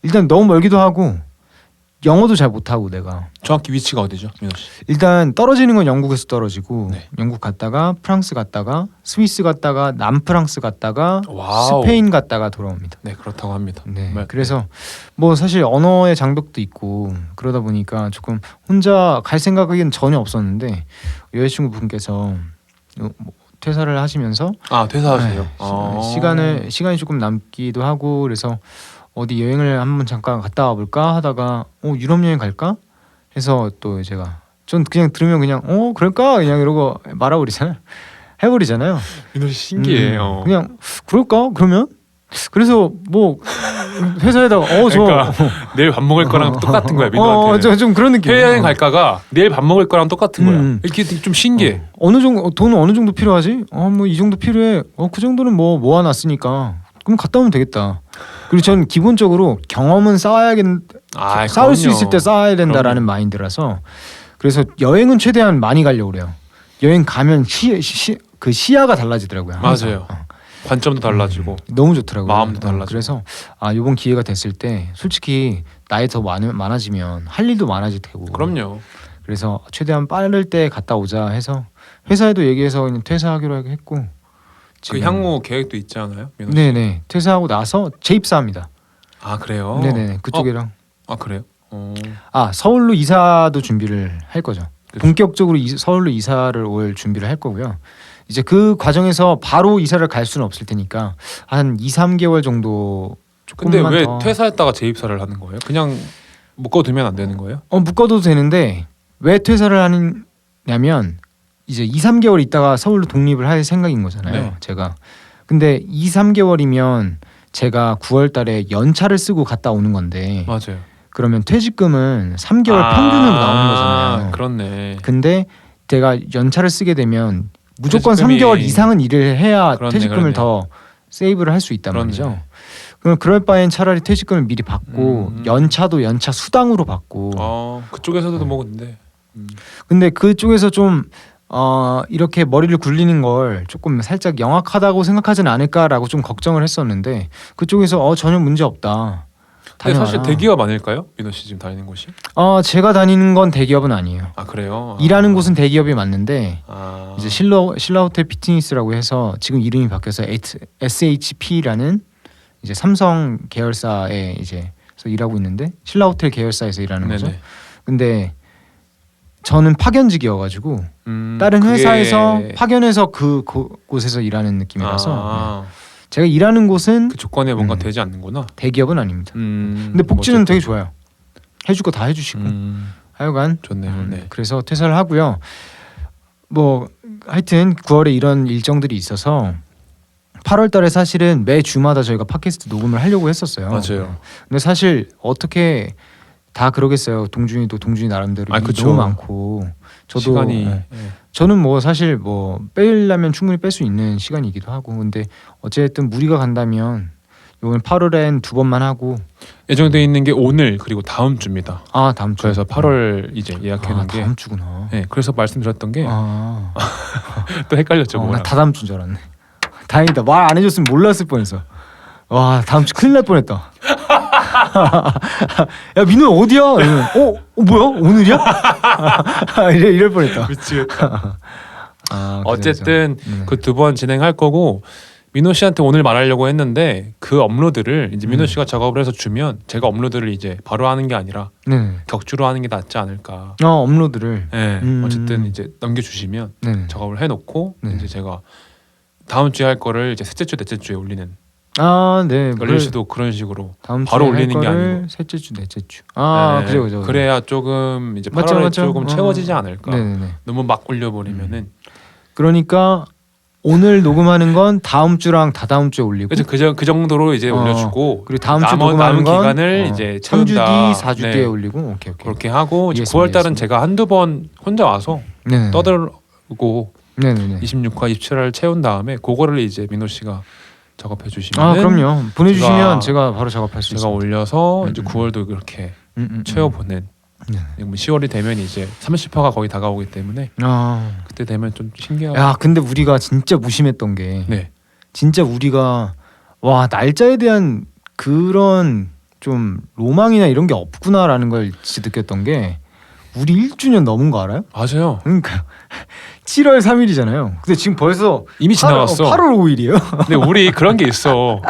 Speaker 2: 일단 너무 멀기도 하고 영어도 잘 못하고 내가
Speaker 1: 정확히 위치가 어디죠? 민호 씨?
Speaker 2: 일단 떨어지는 건 영국에서 떨어지고
Speaker 1: 네.
Speaker 2: 영국 갔다가 프랑스 갔다가 스위스 갔다가 남프랑스 갔다가
Speaker 1: 와우.
Speaker 2: 스페인 갔다가 돌아옵니다.
Speaker 1: 네, 그렇다고 합니다.
Speaker 2: 그래서 뭐 사실 언어의 장벽도 있고 그러다 보니까 조금 혼자 갈 생각은 전혀 없었는데 여자친구분께서 퇴사를 하시면서
Speaker 1: 퇴사하세요.
Speaker 2: 시간이 조금 남기도 하고 그래서 어디 여행을 한번 잠깐 갔다 와볼까 하다가 유럽 여행 갈까 해서 또 제가 전 그냥 들으면 그냥 그럴까 그냥 이러고 말아버리잖아요. 해버리잖아요.
Speaker 1: 민호 씨 신기해요.
Speaker 2: 그냥 그럴까 그러면 그래서 뭐 회사에다가
Speaker 1: 그러니까 내일 밥 먹을 거랑 똑같은 거야 민호한테.
Speaker 2: 좀 그런 느낌.
Speaker 1: 해외여행 갈까가 내일 밥 먹을 거랑 똑같은 거야. 이렇게 좀 신기해.
Speaker 2: 어느 정도 돈은 어느 정도 필요하지? 뭐 이 정도 필요해. 그 정도는 뭐 모아놨으니까 그럼 갔다 오면 되겠다. 그리고 전 기본적으로 경험은 쌓을 수 있을 때 쌓아야 된다라는 마인드라서 그래서 여행은 최대한 많이 가려고 그래요. 여행 가면 그 시야가 달라지더라고요. 항상.
Speaker 1: 맞아요. 관점도 달라지고
Speaker 2: 너무 좋더라고요.
Speaker 1: 마음도 달라지고.
Speaker 2: 그래서 이번 기회가 됐을 때 솔직히 나이 더 많아지면 할 일도 많아질 테고.
Speaker 1: 그럼요.
Speaker 2: 그래서 최대한 빠를 때 갔다 오자 해서 회사에도 얘기해서 그냥 퇴사하기로 했고.
Speaker 1: 그 향후 계획도 있지 않아요?
Speaker 2: 네네. 퇴사하고 나서 재입사합니다.
Speaker 1: 아 그래요?
Speaker 2: 네네. 그쪽이랑.
Speaker 1: 그래요?
Speaker 2: 서울로 이사도 준비를 할 거죠. 그치. 본격적으로 서울로 이사를 올 준비를 할 거고요. 이제 그 과정에서 바로 이사를 갈 수는 없을 테니까 한 2, 3개월 정도
Speaker 1: 근데
Speaker 2: 조금만
Speaker 1: 왜
Speaker 2: 더.
Speaker 1: 퇴사했다가 재입사를 하는 거예요? 그냥 묶어두면 안 되는 거예요?
Speaker 2: 묶어둬도 되는데 왜 퇴사를 하냐면 이제 2, 3개월 있다가 서울로 독립을 할 생각인 거잖아요.
Speaker 1: 네.
Speaker 2: 제가. 근데 2, 3개월이면 제가 9월 달에 연차를 쓰고 갔다 오는 건데
Speaker 1: 맞아요.
Speaker 2: 그러면 퇴직금은 3개월 평균으로 나오는 거잖아요.
Speaker 1: 그렇네.
Speaker 2: 근데 제가 연차를 쓰게 되면 무조건
Speaker 1: 퇴직금이...
Speaker 2: 3개월 이상은 일을 해야
Speaker 1: 그렇네,
Speaker 2: 퇴직금을 더 세이브를 할 수 있단 말이죠. 그럼 그럴 바엔 차라리 퇴직금을 미리 받고 연차도 연차 수당으로 받고.
Speaker 1: 그쪽에서도 뭐
Speaker 2: 근데 그쪽에서 좀 이렇게 머리를 굴리는 걸 조금 살짝 영악하다고 생각하진 않을까라고 좀 걱정을 했었는데 그쪽에서 전혀 문제 없다.
Speaker 1: 근데 사실 대기업 아닐까요? 민호 씨 지금 다니는 곳이?
Speaker 2: 제가 다니는 건 대기업은 아니에요.
Speaker 1: 그래요?
Speaker 2: 일하는 곳은 대기업이 맞는데 이제 신라 호텔 피트니스라고 해서 지금 이름이 바뀌어서 SHP라는 이제 삼성 계열사에 이제 일하고 있는데 신라 호텔 계열사에서 일하는 거죠. 근데 저는 파견직이어가지고 다른 회사에서 파견해서 그곳에서 일하는 느낌이라서 제가 일하는 곳은
Speaker 1: 그 조건에 뭔가 되지 않는구나.
Speaker 2: 대기업은 아닙니다. 근데 복지는 되게 좋아요. 해줄 거 다 해주시고 하여간
Speaker 1: 좋네.
Speaker 2: 그래서 퇴사를 하고요. 뭐 하여튼 9월에 이런 일정들이 있어서 8월달에 사실은 매 주마다 저희가 팟캐스트 녹음을 하려고 했었어요.
Speaker 1: 맞아요.
Speaker 2: 근데 사실 어떻게 다 그러겠어요. 동준이도 동준이 나름대로 일이 너무 많고 저도
Speaker 1: 시간이
Speaker 2: 저는 뭐 사실 뭐 빼려면 충분히 뺄 수 있는 시간이기도 하고 근데 어쨌든 무리가 간다면 이번 8월엔 2번만 하고
Speaker 1: 예정돼 있는 게 오늘 그리고 다음 주입니다.
Speaker 2: 다음 주.
Speaker 1: 그래서 8월 이제 예약해놓은 게
Speaker 2: 다음 주구나.
Speaker 1: 네, 그래서 말씀드렸던 게 또 헷갈렸죠.
Speaker 2: 나 다 다음 주인 줄 알았네. 다행이다. 말 안 해줬으면 몰랐을 뻔했어. 와 다음 주 큰일 날 뻔했다. 야 민호 어디야? 뭐야 오늘이야? 이럴 뻔했다.
Speaker 1: 미치겠다. 어쨌든 그 2번 진행할 거고 민호 씨한테 오늘 말하려고 했는데 그 업로드를 이제 민호 씨가 작업을 해서 주면 제가 업로드를 이제 바로 하는 게 아니라 격주로 하는 게 낫지 않을까.
Speaker 2: 업로드를.
Speaker 1: 네. 어쨌든 이제 넘겨주시면 작업을 해놓고 이제 제가 다음 주에 할 거를 이제 셋째 주, 넷째 주에 올리는.
Speaker 2: 네.
Speaker 1: 걸릴 수도 그런 식으로
Speaker 2: 다음
Speaker 1: 바로 올리는 게 아니고
Speaker 2: 셋째 주, 넷째 주. 그죠.
Speaker 1: 그래야 조금 이제 8월에 맞죠. 조금 채워지지 않을까.
Speaker 2: 네네네.
Speaker 1: 너무 막 올려버리면은.
Speaker 2: 그러니까 오늘 녹음하는 건 다음 주랑 다다음 주에 올리고.
Speaker 1: 그 정도로 이제 올려주고.
Speaker 2: 그리고 다음 주 녹음하는 건
Speaker 1: 기간을 이제
Speaker 2: 3주 뒤, 4주 뒤에 올리고. 오케이.
Speaker 1: 그렇게 하고 이제 9월 달은 제가 한두 번 혼자 와서 떠들고 26화, 27화를 채운 다음에 그거를 이제 민호 씨가 작업해 주시면
Speaker 2: 그럼요. 보내주시면 제가 바로 작업할 수 있어요.
Speaker 1: 제가 올려서 이제 9월도 그렇게 채워보는. 10월이 되면 이제 30화가 거의 다가오기 때문에 그때 되면 좀 신기하고.
Speaker 2: 야 근데 우리가 진짜 무심했던 게 진짜 우리가 날짜에 대한 그런 좀 로망이나 이런 게 없구나라는 걸 진짜 느꼈던 게 우리 1주년 넘은 거 알아요?
Speaker 1: 맞아요.
Speaker 2: 그러니까 7월 3일이잖아요. 근데 지금 벌써
Speaker 1: 이미 지나갔어.
Speaker 2: 8월 5일이에요.
Speaker 1: 근데 우리 그런 게 있어.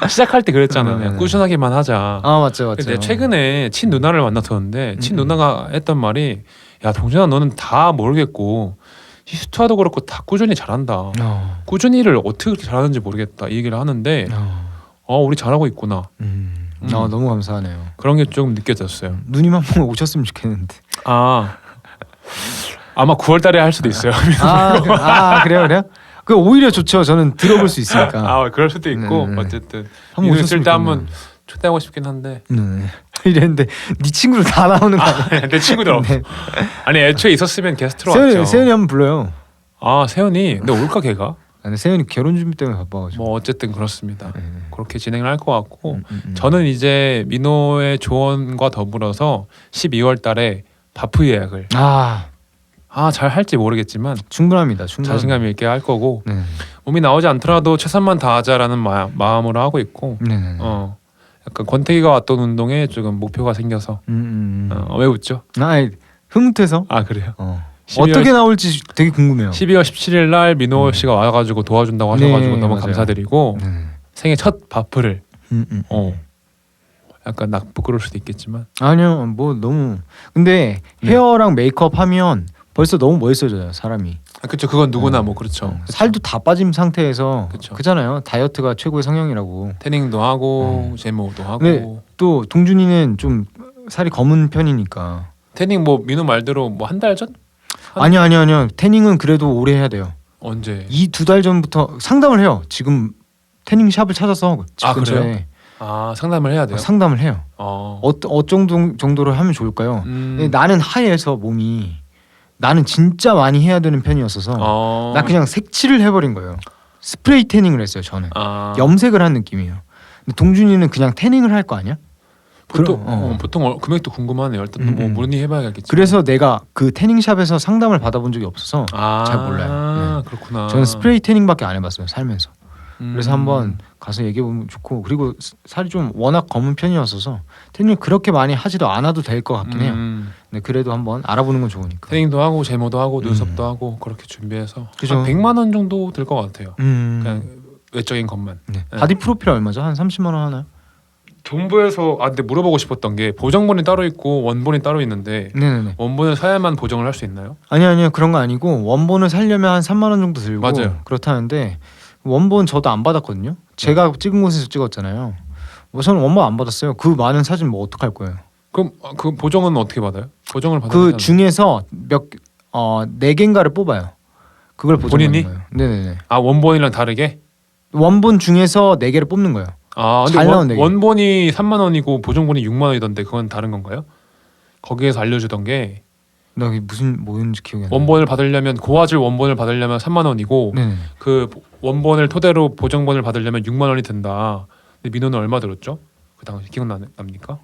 Speaker 1: 시작할 때 그랬잖아. 그냥 꾸준하게만 하자.
Speaker 2: 맞죠.
Speaker 1: 근데 최근에 친 누나를 만났었는데 친 누나가 했던 말이 야 동준아 너는 다 모르겠고 히스토아도 그렇고 다 꾸준히 잘한다. 꾸준히를 어떻게 그렇게 잘하는지 모르겠다 이 얘기를 하는데 우리 잘하고 있구나.
Speaker 2: 너무 감사하네요.
Speaker 1: 그런 게 좀 느껴졌어요.
Speaker 2: 누님 한 번 오셨으면 좋겠는데.
Speaker 1: 아마 9월 달에 할 수도 있어요.
Speaker 2: 그래요? 그 오히려 좋죠. 저는 들어볼 수 있으니까.
Speaker 1: 그럴 수도 있고 어쨌든 한번 오셨을 때 한번 초대하고 싶긴 한데.
Speaker 2: 이랬는데 네 친구들 다 나오는 거 아니야?
Speaker 1: 내 친구들 없어. 아니 애초에 있었으면 게스트로 왔죠.
Speaker 2: 세연이 한번 불러요.
Speaker 1: 세연이 근데 올까 걔가?
Speaker 2: 세연이 결혼 준비 때문에 바빠가지고.
Speaker 1: 뭐 어쨌든 그렇습니다. 그렇게 진행을 할 것 같고 저는 이제 민호의 조언과 더불어서 12월달에 바프 예약을 잘 할지 모르겠지만
Speaker 2: 충분합니다.
Speaker 1: 자신감 있게 할 거고
Speaker 2: 네.
Speaker 1: 몸이 나오지 않더라도 최선만 다하자라는 마음으로 하고 있고
Speaker 2: 네.
Speaker 1: 약간 권태기가 왔던 운동에 조금 목표가 생겨서 왜 웃죠?
Speaker 2: 흐뭇해서.
Speaker 1: 그래요?
Speaker 2: 12월, 어떻게 나올지 되게 궁금해요.
Speaker 1: 12월 17일 날 민호 씨가 와가지고 도와준다고 하셔가지고 너무
Speaker 2: 맞아요.
Speaker 1: 감사드리고 생애 첫 바프를 약간 부끄러울 수도 있겠지만
Speaker 2: 아니요, 뭐 너무 근데 헤어랑 메이크업 하면 벌써 너무 멋있어져요 사람이.
Speaker 1: 그렇죠. 그건 누구나 뭐 그렇죠.
Speaker 2: 살도 다 빠진 상태에서
Speaker 1: 그쵸.
Speaker 2: 그잖아요. 다이어트가 최고의 성형이라고.
Speaker 1: 태닝도 하고 제모도 하고.
Speaker 2: 근데 또 동준이는 좀 살이 검은 편이니까.
Speaker 1: 태닝 뭐 민호 말대로 뭐 한 달 전?
Speaker 2: 아니요. 태닝은 그래도 오래 해야 돼요.
Speaker 1: 언제?
Speaker 2: 2-2달 전부터 상담을 해요. 지금 태닝 샵을 찾아서 집 근처에.
Speaker 1: 그래요? 상담을 해야 돼요?
Speaker 2: 상담을 해요. 정도로 하면 좋을까요? 근데 나는 하얘서 몸이 나는 진짜 많이 해야 되는 편이었어서 나 그냥 색칠을 해버린 거예요. 스프레이 태닝을 했어요. 저는 염색을 한 느낌이에요. 근데 동준이는 그냥 태닝을 할 거 아니야?
Speaker 1: 보통 금액도 궁금하네요. 일단 뭐 문의해봐야겠지.
Speaker 2: 그래서 내가 그 태닝샵에서 상담을 받아본 적이 없어서 잘 몰라요.
Speaker 1: 그렇구나.
Speaker 2: 저는 스프레이 태닝밖에 안 해봤어요. 살면서. 그래서 한번 가서 얘기해보면 좋고, 그리고 살이 좀 워낙 검은 편이었어서 태닝 그렇게 많이 하지도 않아도 될 것 같긴 해요. 근데 그래도 한번 알아보는 건 좋으니까.
Speaker 1: 태닝도 하고 제모도 하고 눈썹도 하고 그렇게 준비해서
Speaker 2: 그죠.
Speaker 1: 한 100만 원 정도 들 것 같아요. 그냥 외적인 것만.
Speaker 2: 네. 바디 프로필 얼마죠? 한 30만 원 하나요?
Speaker 1: 정부에서 근데 물어보고 싶었던 게 보정본이 따로 있고 원본이 따로 있는데
Speaker 2: 네네네.
Speaker 1: 원본을 사야만 보정을 할 수 있나요?
Speaker 2: 아니요 그런 거 아니고 원본을 살려면 한 3만 원 정도 들고
Speaker 1: 맞아요.
Speaker 2: 그렇다는데 원본 저도 안 받았거든요. 제가 찍은 곳에서 찍었잖아요. 뭐 저는 원본 안 받았어요. 그 많은 사진 뭐 어떡할 거예요?
Speaker 1: 그럼 그 보정은 어떻게 받아요? 보정을 받아야
Speaker 2: 그
Speaker 1: 되잖아요.
Speaker 2: 중에서 4개인가를 뽑아요. 그걸 보정하는
Speaker 1: 본인이?
Speaker 2: 거예요. 네네네.
Speaker 1: 원본이랑 다르게?
Speaker 2: 원본 중에서 4개를 뽑는 거예요.
Speaker 1: 근데
Speaker 2: 잘 나온 얘기.
Speaker 1: 원본이 3만 원이고 보정본이 6만 원이던데 그건 다른 건가요? 거기에서 알려주던 게
Speaker 2: 나 그게 뭐였는지 기억이 안 나.
Speaker 1: 원본을 받으려면 고화질 원본을 받으려면 3만 원이고
Speaker 2: 네네.
Speaker 1: 그 원본을 토대로 보정본을 받으려면 6만 원이 든다. 근데 민호는 얼마 들었죠? 그 당시 기억납니까?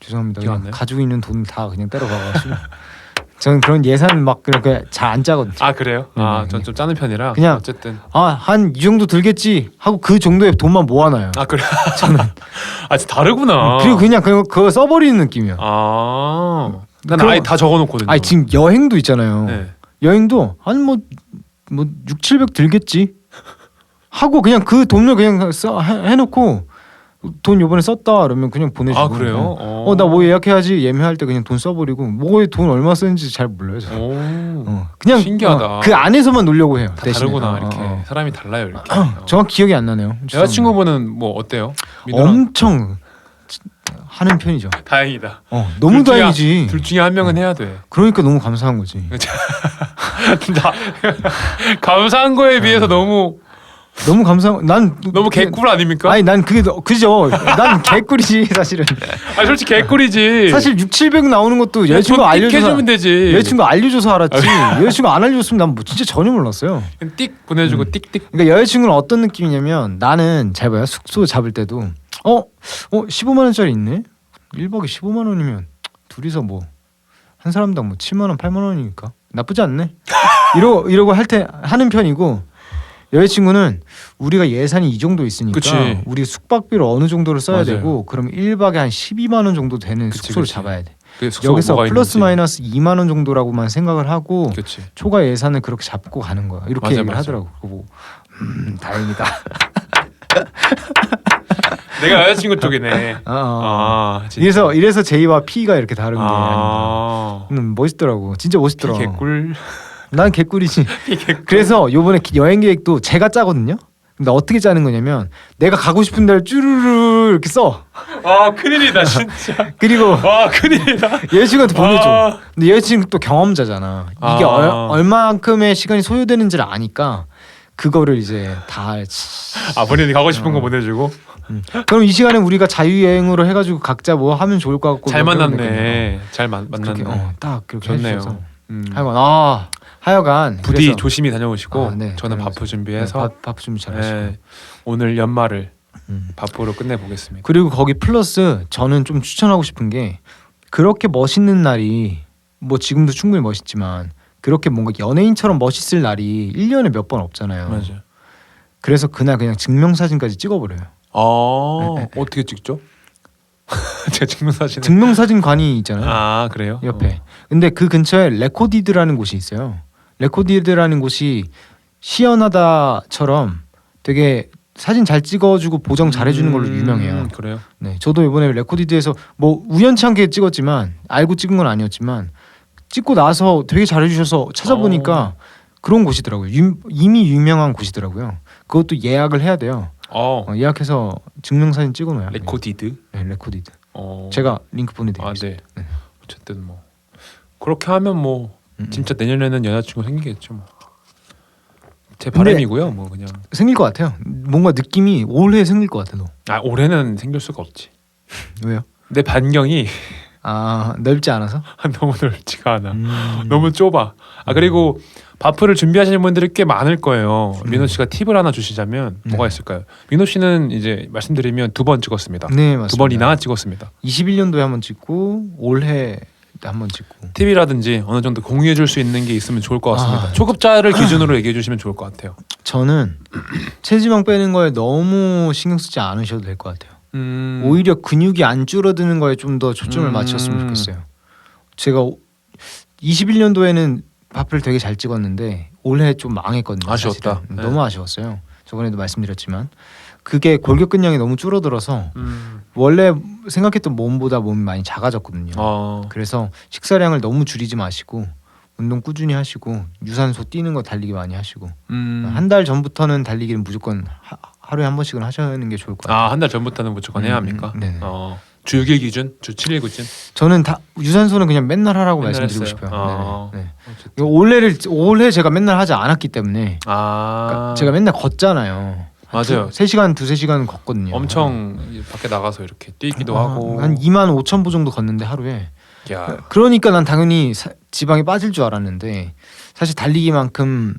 Speaker 2: 죄송합니다.
Speaker 1: 기억 안
Speaker 2: 그냥
Speaker 1: 나요?
Speaker 2: 가지고 있는 돈 다 그냥 때려박아가지고 저는 그런 예산 막 그렇게 잘 안 짜거든요.
Speaker 1: 그래요? 전 좀 짜는 편이라
Speaker 2: 그냥
Speaker 1: 어쨌든
Speaker 2: 한 이 정도 들겠지 하고 그 정도의 돈만 모아놔요.
Speaker 1: 그래. 저는 진짜 다르구나.
Speaker 2: 그리고 그냥 그거 써버리는 느낌이야.
Speaker 1: 난 아예 다 적어놓거든요.
Speaker 2: 지금 여행도 있잖아요.
Speaker 1: 네.
Speaker 2: 여행도 한 뭐 600-700 들겠지 하고 그냥 그 돈을 그냥 해놓고 돈 요번에 썼다 그러면 그냥 보내주고.
Speaker 1: 그래요?
Speaker 2: 나 뭐 예약해야지 예매할 때 그냥 돈 써버리고 뭐에 돈 얼마 쓰는지 잘 몰라요. 그냥
Speaker 1: 신기하다.
Speaker 2: 그 안에서만 놀려고 해요.
Speaker 1: 다
Speaker 2: 대신에.
Speaker 1: 다르구나 이렇게 사람이 달라요 이렇게.
Speaker 2: 정확히 기억이 안 나네요.
Speaker 1: 여자친구분은 뭐 어때요? 민호랑?
Speaker 2: 엄청 하는 편이죠.
Speaker 1: 다행이다.
Speaker 2: 너무 다행이지.
Speaker 1: 둘 중에 한 명은 해야 돼.
Speaker 2: 그러니까 너무 감사한 거지.
Speaker 1: 진짜 감사한 거에 비해서 너무
Speaker 2: 난
Speaker 1: 너무 개꿀 아닙니까?
Speaker 2: 난 그게 그죠. 난 개꿀이지 사실은.
Speaker 1: 솔직히 개꿀이지.
Speaker 2: 사실 600-700 나오는 것도 여자친구
Speaker 1: 해주면 되지.
Speaker 2: 여자친구 알려줘서 알았지. 여자친구 안 알려줬으면 난 뭐 진짜 전혀 몰랐어요.
Speaker 1: 띡 보내주고 띡띡.
Speaker 2: 그러니까 여자친구는 어떤 느낌이냐면 나는 잘 봐요. 숙소 잡을 때도 15만 원짜리 있네. 1박에 15만 원이면 둘이서 뭐 한 사람당 뭐 7만 원, 8만 원이니까 나쁘지 않네. 이러고 하는 편이고 여자친구는 우리가 예산이 이 정도 있으니까
Speaker 1: 그치.
Speaker 2: 우리 숙박비를 어느 정도를 써야
Speaker 1: 맞아요.
Speaker 2: 되고 그럼 1박에 한 12만 원 정도 되는 숙소를 잡아야 돼.
Speaker 1: 숙소가
Speaker 2: 여기서
Speaker 1: 뭐가
Speaker 2: 플러스
Speaker 1: 있는지.
Speaker 2: 마이너스 2만 원 정도라고만 생각을 하고
Speaker 1: 그치.
Speaker 2: 초과 예산을 그렇게 잡고 가는 거야. 이렇게 얘기를
Speaker 1: 맞아.
Speaker 2: 하더라고. 그거 다행이다.
Speaker 1: 내가 여자친구 쪽이네. 진짜.
Speaker 2: 이래서 J와 P가 이렇게 다른 게 아닌가. 멋있더라고. 진짜 멋있더라.
Speaker 1: 개꿀.
Speaker 2: 난 개꿀이지. 그래서 요번에 여행 계획도 제가 짜거든요. 근데 어떻게 짜는 거냐면 내가 가고 싶은 데를 쭈르르 이렇게 써.
Speaker 1: 큰일이다 진짜.
Speaker 2: 그리고
Speaker 1: 큰일이다.
Speaker 2: 여자친구한테 보내줘. 근데 여자친구 또 경험자잖아. 이게 얼마만큼의 시간이 소요되는지를 아니까 그거를 이제 다
Speaker 1: 본인이 가고 싶은 거 보내주고.
Speaker 2: 그럼 이 시간에 우리가 자유여행으로 해가지고 각자 뭐 하면 좋을 것 같고.
Speaker 1: 잘 만났네. 잘 만났네.
Speaker 2: 딱 그렇게
Speaker 1: 좋네요.
Speaker 2: 해주셔서. 하여간
Speaker 1: 부디 조심히 다녀오시고
Speaker 2: 네,
Speaker 1: 저는 바프 준비해서
Speaker 2: 바프 준비 잘하시고
Speaker 1: 오늘 연말을 바프로 끝내보겠습니다.
Speaker 2: 그리고 거기 플러스 저는 좀 추천하고 싶은 게 그렇게 멋있는 날이 뭐 지금도 충분히 멋있지만 그렇게 뭔가 연예인처럼 멋있을 날이 1년에 몇 번 없잖아요.
Speaker 1: 맞아요.
Speaker 2: 그래서 그날 그냥 증명사진까지 찍어버려요.
Speaker 1: 어떻게 찍죠? 제가 증명사진
Speaker 2: 증명사진관이 있잖아요.
Speaker 1: 그래요?
Speaker 2: 옆에. 근데 그 근처에 레코디드라는 곳이 있어요. 레코디드라는 곳이 시연하다처럼 되게 사진 잘 찍어주고 보정 잘해주는 걸로 유명해요.
Speaker 1: 그래요?
Speaker 2: 네, 저도 이번에 레코디드에서 뭐 우연치 않게 찍었지만 알고 찍은 건 아니었지만 찍고 나서 되게 잘해주셔서 찾아보니까 그런 곳이더라고요. 이미 유명한 곳이더라고요. 그것도 예약을 해야 돼요. 예약해서 증명사진 찍어놓어요.
Speaker 1: 레코디드?
Speaker 2: 네, 레코디드. 제가 링크 보내드리겠습니다.
Speaker 1: 네. 어쨌든 뭐 그렇게 하면 뭐 진짜 내년에는 여자친구 생기겠죠. 뭐. 제 바람이고요. 뭐 그냥
Speaker 2: 생길 것 같아요. 뭔가 느낌이 올해 생길 것 같아. 너.
Speaker 1: 올해는 생길 수가 없지.
Speaker 2: 왜요?
Speaker 1: 내 반경이
Speaker 2: 넓지 않아서?
Speaker 1: 너무 넓지가 않아. 너무 좁아. 그리고 바프를 준비하시는 분들이 꽤 많을 거예요. 민호 씨가 팁을 하나 주시자면 뭐가 있을까요? 민호 씨는 이제 말씀드리면 2번 찍었습니다.
Speaker 2: 네, 맞습니다.
Speaker 1: 2번이나 찍었습니다.
Speaker 2: 21년도에 한번 찍고 올해 한번 찍고.
Speaker 1: 팁이라든지 어느 정도 공유해 줄 수 있는 게 있으면 좋을 것 같습니다. 초급자를 기준으로 얘기해 주시면 좋을 것 같아요.
Speaker 2: 저는 체지방 빼는 거에 너무 신경 쓰지 않으셔도 될 것 같아요. 오히려 근육이 안 줄어드는 거에 좀 더 초점을 맞췄으면 좋겠어요. 제가 21년도에는 바프를 되게 잘 찍었는데 올해 좀 망했거든요.
Speaker 1: 아쉬웠다.
Speaker 2: 네. 너무 아쉬웠어요. 저번에도 말씀드렸지만 그게 골격근량이 너무 줄어들어서 원래 생각했던 몸보다 몸이 많이 작아졌거든요. 그래서 식사량을 너무 줄이지 마시고 운동 꾸준히 하시고 유산소 뛰는 거 달리기 많이 하시고 한 달 전부터는 달리기를 무조건 하루에 한 번씩은 하시는 게 좋을 것 같아요.
Speaker 1: 한 달 전부터는 무조건 해야 합니까?
Speaker 2: 네네.
Speaker 1: 주 6일 기준? 주 7일 기준?
Speaker 2: 저는 다 유산소는 그냥 맨날 하라고
Speaker 1: 맨날
Speaker 2: 말씀드리고
Speaker 1: 했어요?
Speaker 2: 싶어요. 네. 올해 제가 맨날 하지 않았기 때문에 그러니까 제가 맨날 걷잖아요.
Speaker 1: 맞아요.
Speaker 2: 3시간, 2-3시간 걷거든요.
Speaker 1: 엄청 밖에 나가서 이렇게 뛰기도 하고
Speaker 2: 한 25,000보 정도 걷는데 하루에.
Speaker 1: 야.
Speaker 2: 그러니까 난 당연히 지방이 빠질 줄 알았는데 사실 달리기만큼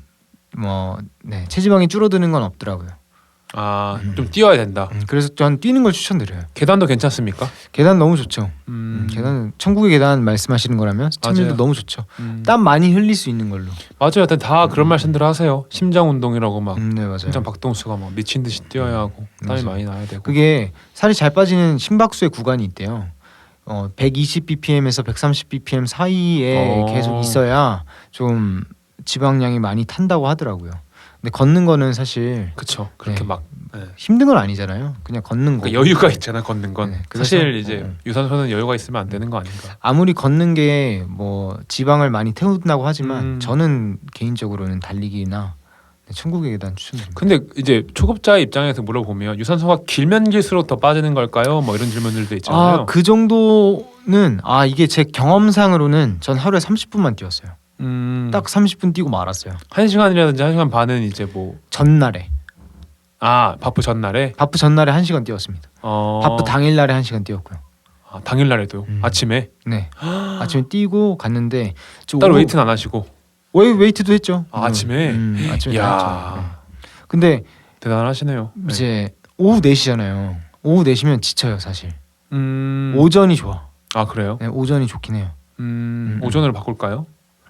Speaker 2: 체지방이 줄어드는 건 없더라고요.
Speaker 1: 좀 뛰어야 된다.
Speaker 2: 그래서 전 뛰는 걸 추천드려요.
Speaker 1: 계단도 괜찮습니까?
Speaker 2: 계단 너무 좋죠. 계단은 천국의 계단 말씀하시는 거라면 스타일도 너무 좋죠. 땀 많이 흘릴 수 있는 걸로.
Speaker 1: 맞아요. 다 그런 말씀들 하세요. 심장 운동이라고 막
Speaker 2: 네, 맞아요.
Speaker 1: 심장 박동수가 막 미친 듯이 뛰어야 하고 땀이 많이 나야 되고.
Speaker 2: 그게 살이 잘 빠지는 심박수의 구간이 있대요. 120bpm에서 130bpm 사이에 계속 있어야 좀 지방량이 많이 탄다고 하더라고요. 근데 걷는 거는 사실
Speaker 1: 그렇죠. 그렇게 막
Speaker 2: 힘든 건 아니잖아요. 그냥 걷는 거.
Speaker 1: 그러니까 여유가 있잖아 걷는 건.
Speaker 2: 네,
Speaker 1: 사실 이제 유산소는 여유가 있으면 안 되는 거 아닌가.
Speaker 2: 아무리 걷는 게 뭐 지방을 많이 태운다고 하지만 저는 개인적으로는 달리기나 천국의 계단 추천드립니다.
Speaker 1: 근데 이제 초급자의 입장에서 물어보면 유산소가 길면 길수록 더 빠지는 걸까요? 뭐 이런 질문들도 있잖아요.
Speaker 2: 그 정도는 이게 제 경험상으로는 전 하루에 30분만 뛰었어요. 딱 30분 뛰고 말았어요.
Speaker 1: 1시간이라든지 1시간 반은 이제 뭐
Speaker 2: 전날에.
Speaker 1: 바프 전날에?
Speaker 2: 바프 전날에 1시간 뛰었습니다. 바프 당일날에 1시간 뛰었고요.
Speaker 1: 당일날에도 아침에?
Speaker 2: 네. 아침에 뛰고 갔는데
Speaker 1: 따로 웨이트는 안 하시고?
Speaker 2: 웨이트도 했죠.
Speaker 1: 아침에?
Speaker 2: 아침에 다 했죠. 근데
Speaker 1: 대단하시네요.
Speaker 2: 이제 오후 4시잖아요. 오후 4시면 지쳐요 사실. 오전이 좋아.
Speaker 1: 그래요?
Speaker 2: 네, 오전이 좋긴 해요.
Speaker 1: 오전으로 바꿀까요?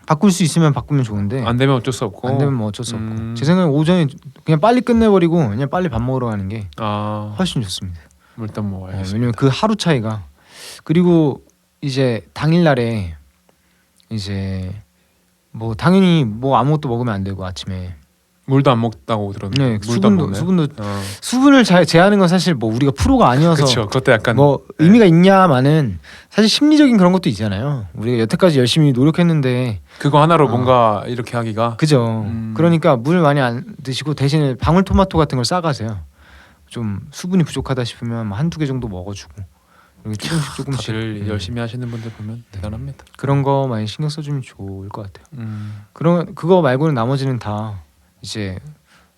Speaker 2: 바꿀 수 있으면 바꾸면 좋은데
Speaker 1: 안 되면 어쩔 수 없고.
Speaker 2: 안 되면 뭐 어쩔 수 없고. 제 생각엔 오전에 그냥 빨리 끝내버리고 그냥 빨리 밥 먹으러 가는 게 훨씬 좋습니다.
Speaker 1: 일단 뭐 알겠습니다.
Speaker 2: 왜냐면 그 하루 차이가. 그리고 이제 당일날에 이제 뭐 당연히 뭐 아무것도 먹으면 안 되고 아침에
Speaker 1: 물도 안 먹다고 들었는데.
Speaker 2: 네, 수분을 잘 제하는 건 사실 뭐 우리가 프로가 아니어서
Speaker 1: 그렇죠. 그것도 약간
Speaker 2: 뭐 의미가 있냐마는 사실 심리적인 그런 것도 있잖아요. 우리가 여태까지 열심히 노력했는데
Speaker 1: 그거 하나로 뭔가 이렇게 하기가
Speaker 2: 그죠. 그러니까 물 많이 안 드시고 대신에 방울토마토 같은 걸 싸가세요. 좀 수분이 부족하다 싶으면 뭐 한두 개 정도 먹어주고 이렇게 조금씩
Speaker 1: 다들 열심히 하시는 분들 보면 대단합니다.
Speaker 2: 그런 거 많이 신경 써주면 좋을 것 같아요. 그거 말고는 나머지는 다 이제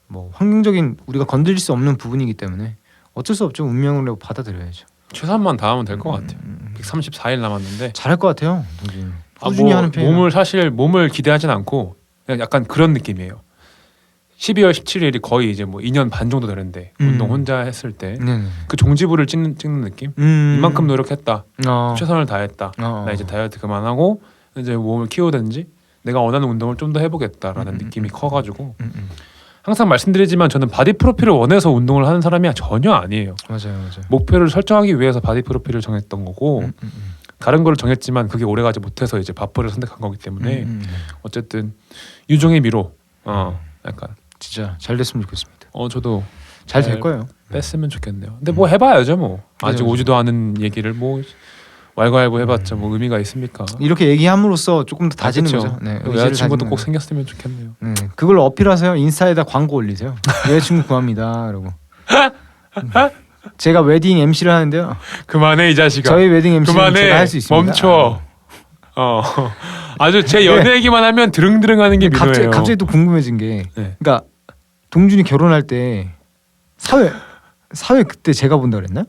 Speaker 2: 뭐 환경적인 우리가 건드릴 수 없는 부분이기 때문에 어쩔 수 없죠. 운명으로 받아들여야죠.
Speaker 1: 최선만 다하면 될 것 같아요. 134일 남았는데
Speaker 2: 잘할 것 같아요. 꾸준히 하는 편이에요.
Speaker 1: 몸을 기대하진 않고 그냥 약간 그런 느낌이에요. 12월 17일이 거의 이제 뭐 2년 반 정도 되는데 운동 혼자 했을 때 그 종지부를 찍는 느낌. 이만큼 노력했다. 최선을 다했다. 나 이제 다이어트 그만하고 이제 몸을 키우든지 내가 원하는 운동을 좀 더 해보겠다라는 느낌이 커가지고 항상 말씀드리지만 저는 바디 프로필을 원해서 운동을 하는 사람이 전혀 아니에요.
Speaker 2: 맞아요.
Speaker 1: 목표를 설정하기 위해서 바디 프로필을 정했던 거고 다른 걸 정했지만 그게 오래가지 못해서 이제 바프를 선택한 거기 때문에 어쨌든 유종의 미로 약간
Speaker 2: 진짜 잘 됐으면 좋겠습니다.
Speaker 1: 저도
Speaker 2: 잘 될 거예요.
Speaker 1: 뺐으면 좋겠네요. 근데 뭐 해봐야죠 뭐. 아직
Speaker 2: 그죠.
Speaker 1: 오지도 않은 얘기를 뭐 왈가왈부 해봤자 뭐 의미가 있습니까?
Speaker 2: 이렇게 얘기함으로써 조금 더 다지는
Speaker 1: 그쵸.
Speaker 2: 거죠. 네,
Speaker 1: 여자친구도 꼭 생겼으면 좋겠네요.
Speaker 2: 네, 그걸 어필하세요. 인스타에다 광고 올리세요. 여자친구 구합니다. 그러고 제가 웨딩 MC를 하는데요.
Speaker 1: 그만해 이 자식아.
Speaker 2: 저희 웨딩 MC는
Speaker 1: 그만해.
Speaker 2: 제가 할 수 있습니다.
Speaker 1: 멈춰. 아주 제 연애 얘기만 하면 드릉드릉하는 게 민호예요.
Speaker 2: 갑자기 또 궁금해진 게,
Speaker 1: 네.
Speaker 2: 그러니까 동준이 결혼할 때 사회 그때 제가 본다 그랬나?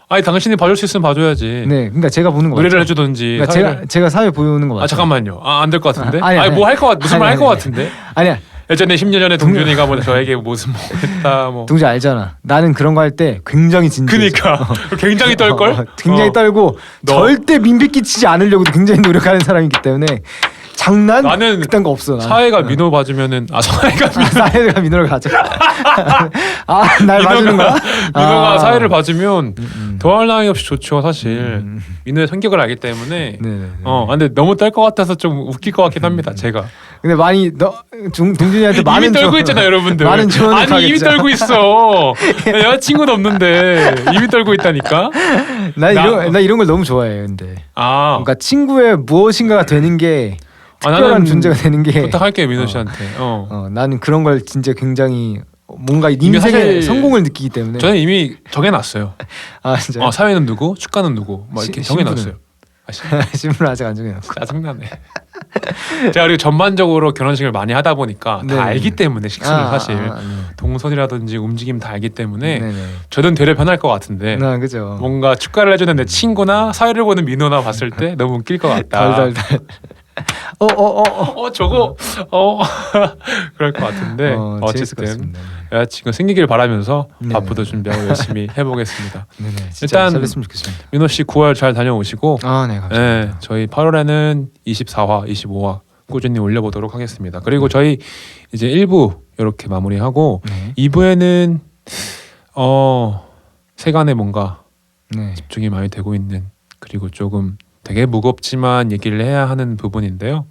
Speaker 1: 아니 당신이 봐줄 수 있으면 봐줘야지.
Speaker 2: 네, 그러니까 제가 보는 거
Speaker 1: 노래를
Speaker 2: 맞죠?
Speaker 1: 해주든지.
Speaker 2: 그러니까 제가 사회 보는 거 맞죠?
Speaker 1: 잠깐만요. 안 될 것 같은데.
Speaker 2: 아니,
Speaker 1: 뭐 할 것 같 무슨 말 할 것 같은데.
Speaker 2: 아니야.
Speaker 1: 예전에 10년 전에 동준이가 뭐 저에게 무슨 뭐 했다 뭐.
Speaker 2: 동준 알잖아. 나는 그런 거 할 때 굉장히 진지해.
Speaker 1: 그니까 굉장히 떨 걸.
Speaker 2: 굉장히 떨고 절대 민폐 끼치지 않으려고도 굉장히 노력하는 사람이기 때문에 장난
Speaker 1: 나는
Speaker 2: 그딴 거 없어. 나는.
Speaker 1: 사회가 민호 봐주면은
Speaker 2: 사회가 민호를 가져. 날 봐주는 거야?
Speaker 1: 민호가 사회를 봐주면 더할 나위 없이 좋죠 사실. 민호의 성격을 알기 때문에.
Speaker 2: 네네네.
Speaker 1: 근데 너무 떨 것 같아서 좀 웃길 것 같긴 합니다 제가.
Speaker 2: 근데 많이 동준이한테 많은
Speaker 1: 이미 떨고 있잖아요 여러분들.
Speaker 2: 많은 조언을
Speaker 1: 아니
Speaker 2: 가겠죠.
Speaker 1: 이미 떨고 있어. 여자친구는 없는데 이미 떨고 있다니까.
Speaker 2: 나 이런 걸 너무 좋아해. 근데 그러니까 친구의 무엇인가가 되는 게 특별한 존재가 되는 게
Speaker 1: 부탁할게요 민호 씨한테.
Speaker 2: 나는 그런 걸 진짜 굉장히 뭔가 인생의 성공을 느끼기 때문에
Speaker 1: 저는 이미 정해놨어요.
Speaker 2: 진짜.
Speaker 1: 사회는 누구, 축가는 누구, 막 이렇게 정해놨어요.
Speaker 2: 신분은 아직 안 정해놨고.
Speaker 1: 짜증나네. 제가 그리고 전반적으로 결혼식을 많이 하다 보니까 다 알기 때문에 식순을 사실 동선이라든지 움직임 다 알기 때문에 저는 되려 편할 것 같은데
Speaker 2: 그죠.
Speaker 1: 뭔가 축가를 해주는 내 친구나 사회를 보는 민호나 봤을 때 너무 웃길 것 같다.
Speaker 2: 덜덜덜.
Speaker 1: 저거 그럴 것 같은데 어쨌든 여자친구 생기길 바라면서 바쁘도 준비하고 열심히 해보겠습니다. 일단 민호 씨 9월 잘 다녀오시고
Speaker 2: 네, 감사합니다.
Speaker 1: 저희 8월에는 24화, 25화 꾸준히 올려보도록 하겠습니다. 그리고 저희 이제 1부 이렇게 마무리하고 2부에는 세간에 뭔가 집중이 많이 되고 있는 그리고 조금 되게 무겁지만 얘기를 해야 하는 부분인데요.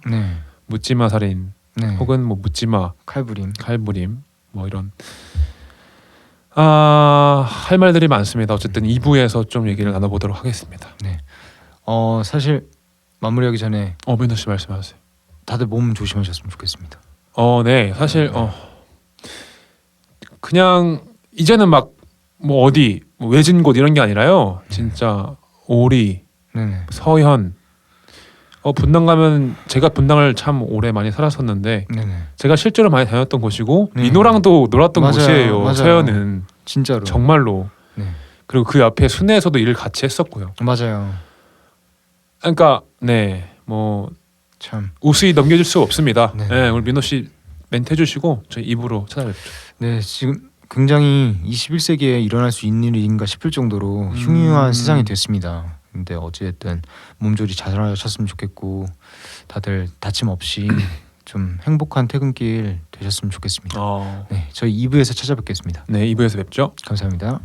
Speaker 1: 묻지마 살인 혹은 뭐 묻지마 칼부림 뭐 이런 할 말들이 많습니다. 어쨌든 2부에서 좀 얘기를 나눠보도록 하겠습니다.
Speaker 2: 사실 마무리하기 전에
Speaker 1: 민호 씨 말씀하세요.
Speaker 2: 다들 몸 조심하셨으면 좋겠습니다.
Speaker 1: 네 사실 그냥 이제는 막 뭐 어디 뭐 외진 곳 이런 게 아니라요. 진짜 오리 서현 분당 가면 제가 분당을 참 오래 많이 살았었는데 제가 실제로 많이 다녔던 곳이고 민호랑도 놀았던 곳이에요.
Speaker 2: 맞아요.
Speaker 1: 서현은
Speaker 2: 진짜로
Speaker 1: 정말로. 그리고 그 옆에 순회에서도 일을 같이 했었고요.
Speaker 2: 맞아요.
Speaker 1: 그러니까 뭐
Speaker 2: 참
Speaker 1: 우스히 넘겨줄 수 없습니다. 우리 민호 씨 멘트 해주시고 저희 입으로 찾아뵙죠.
Speaker 2: 지금 굉장히 21세기에 일어날 수 있는 일인가 싶을 정도로 흉흉한 세상이 됐습니다. 근데 어찌됐든 몸조리 잘 하셨으면 좋겠고 다들 다침 없이 좀 행복한 퇴근길 되셨으면 좋겠습니다. 저희 2부에서 찾아뵙겠습니다.
Speaker 1: 2부에서 뵙죠.
Speaker 2: 감사합니다.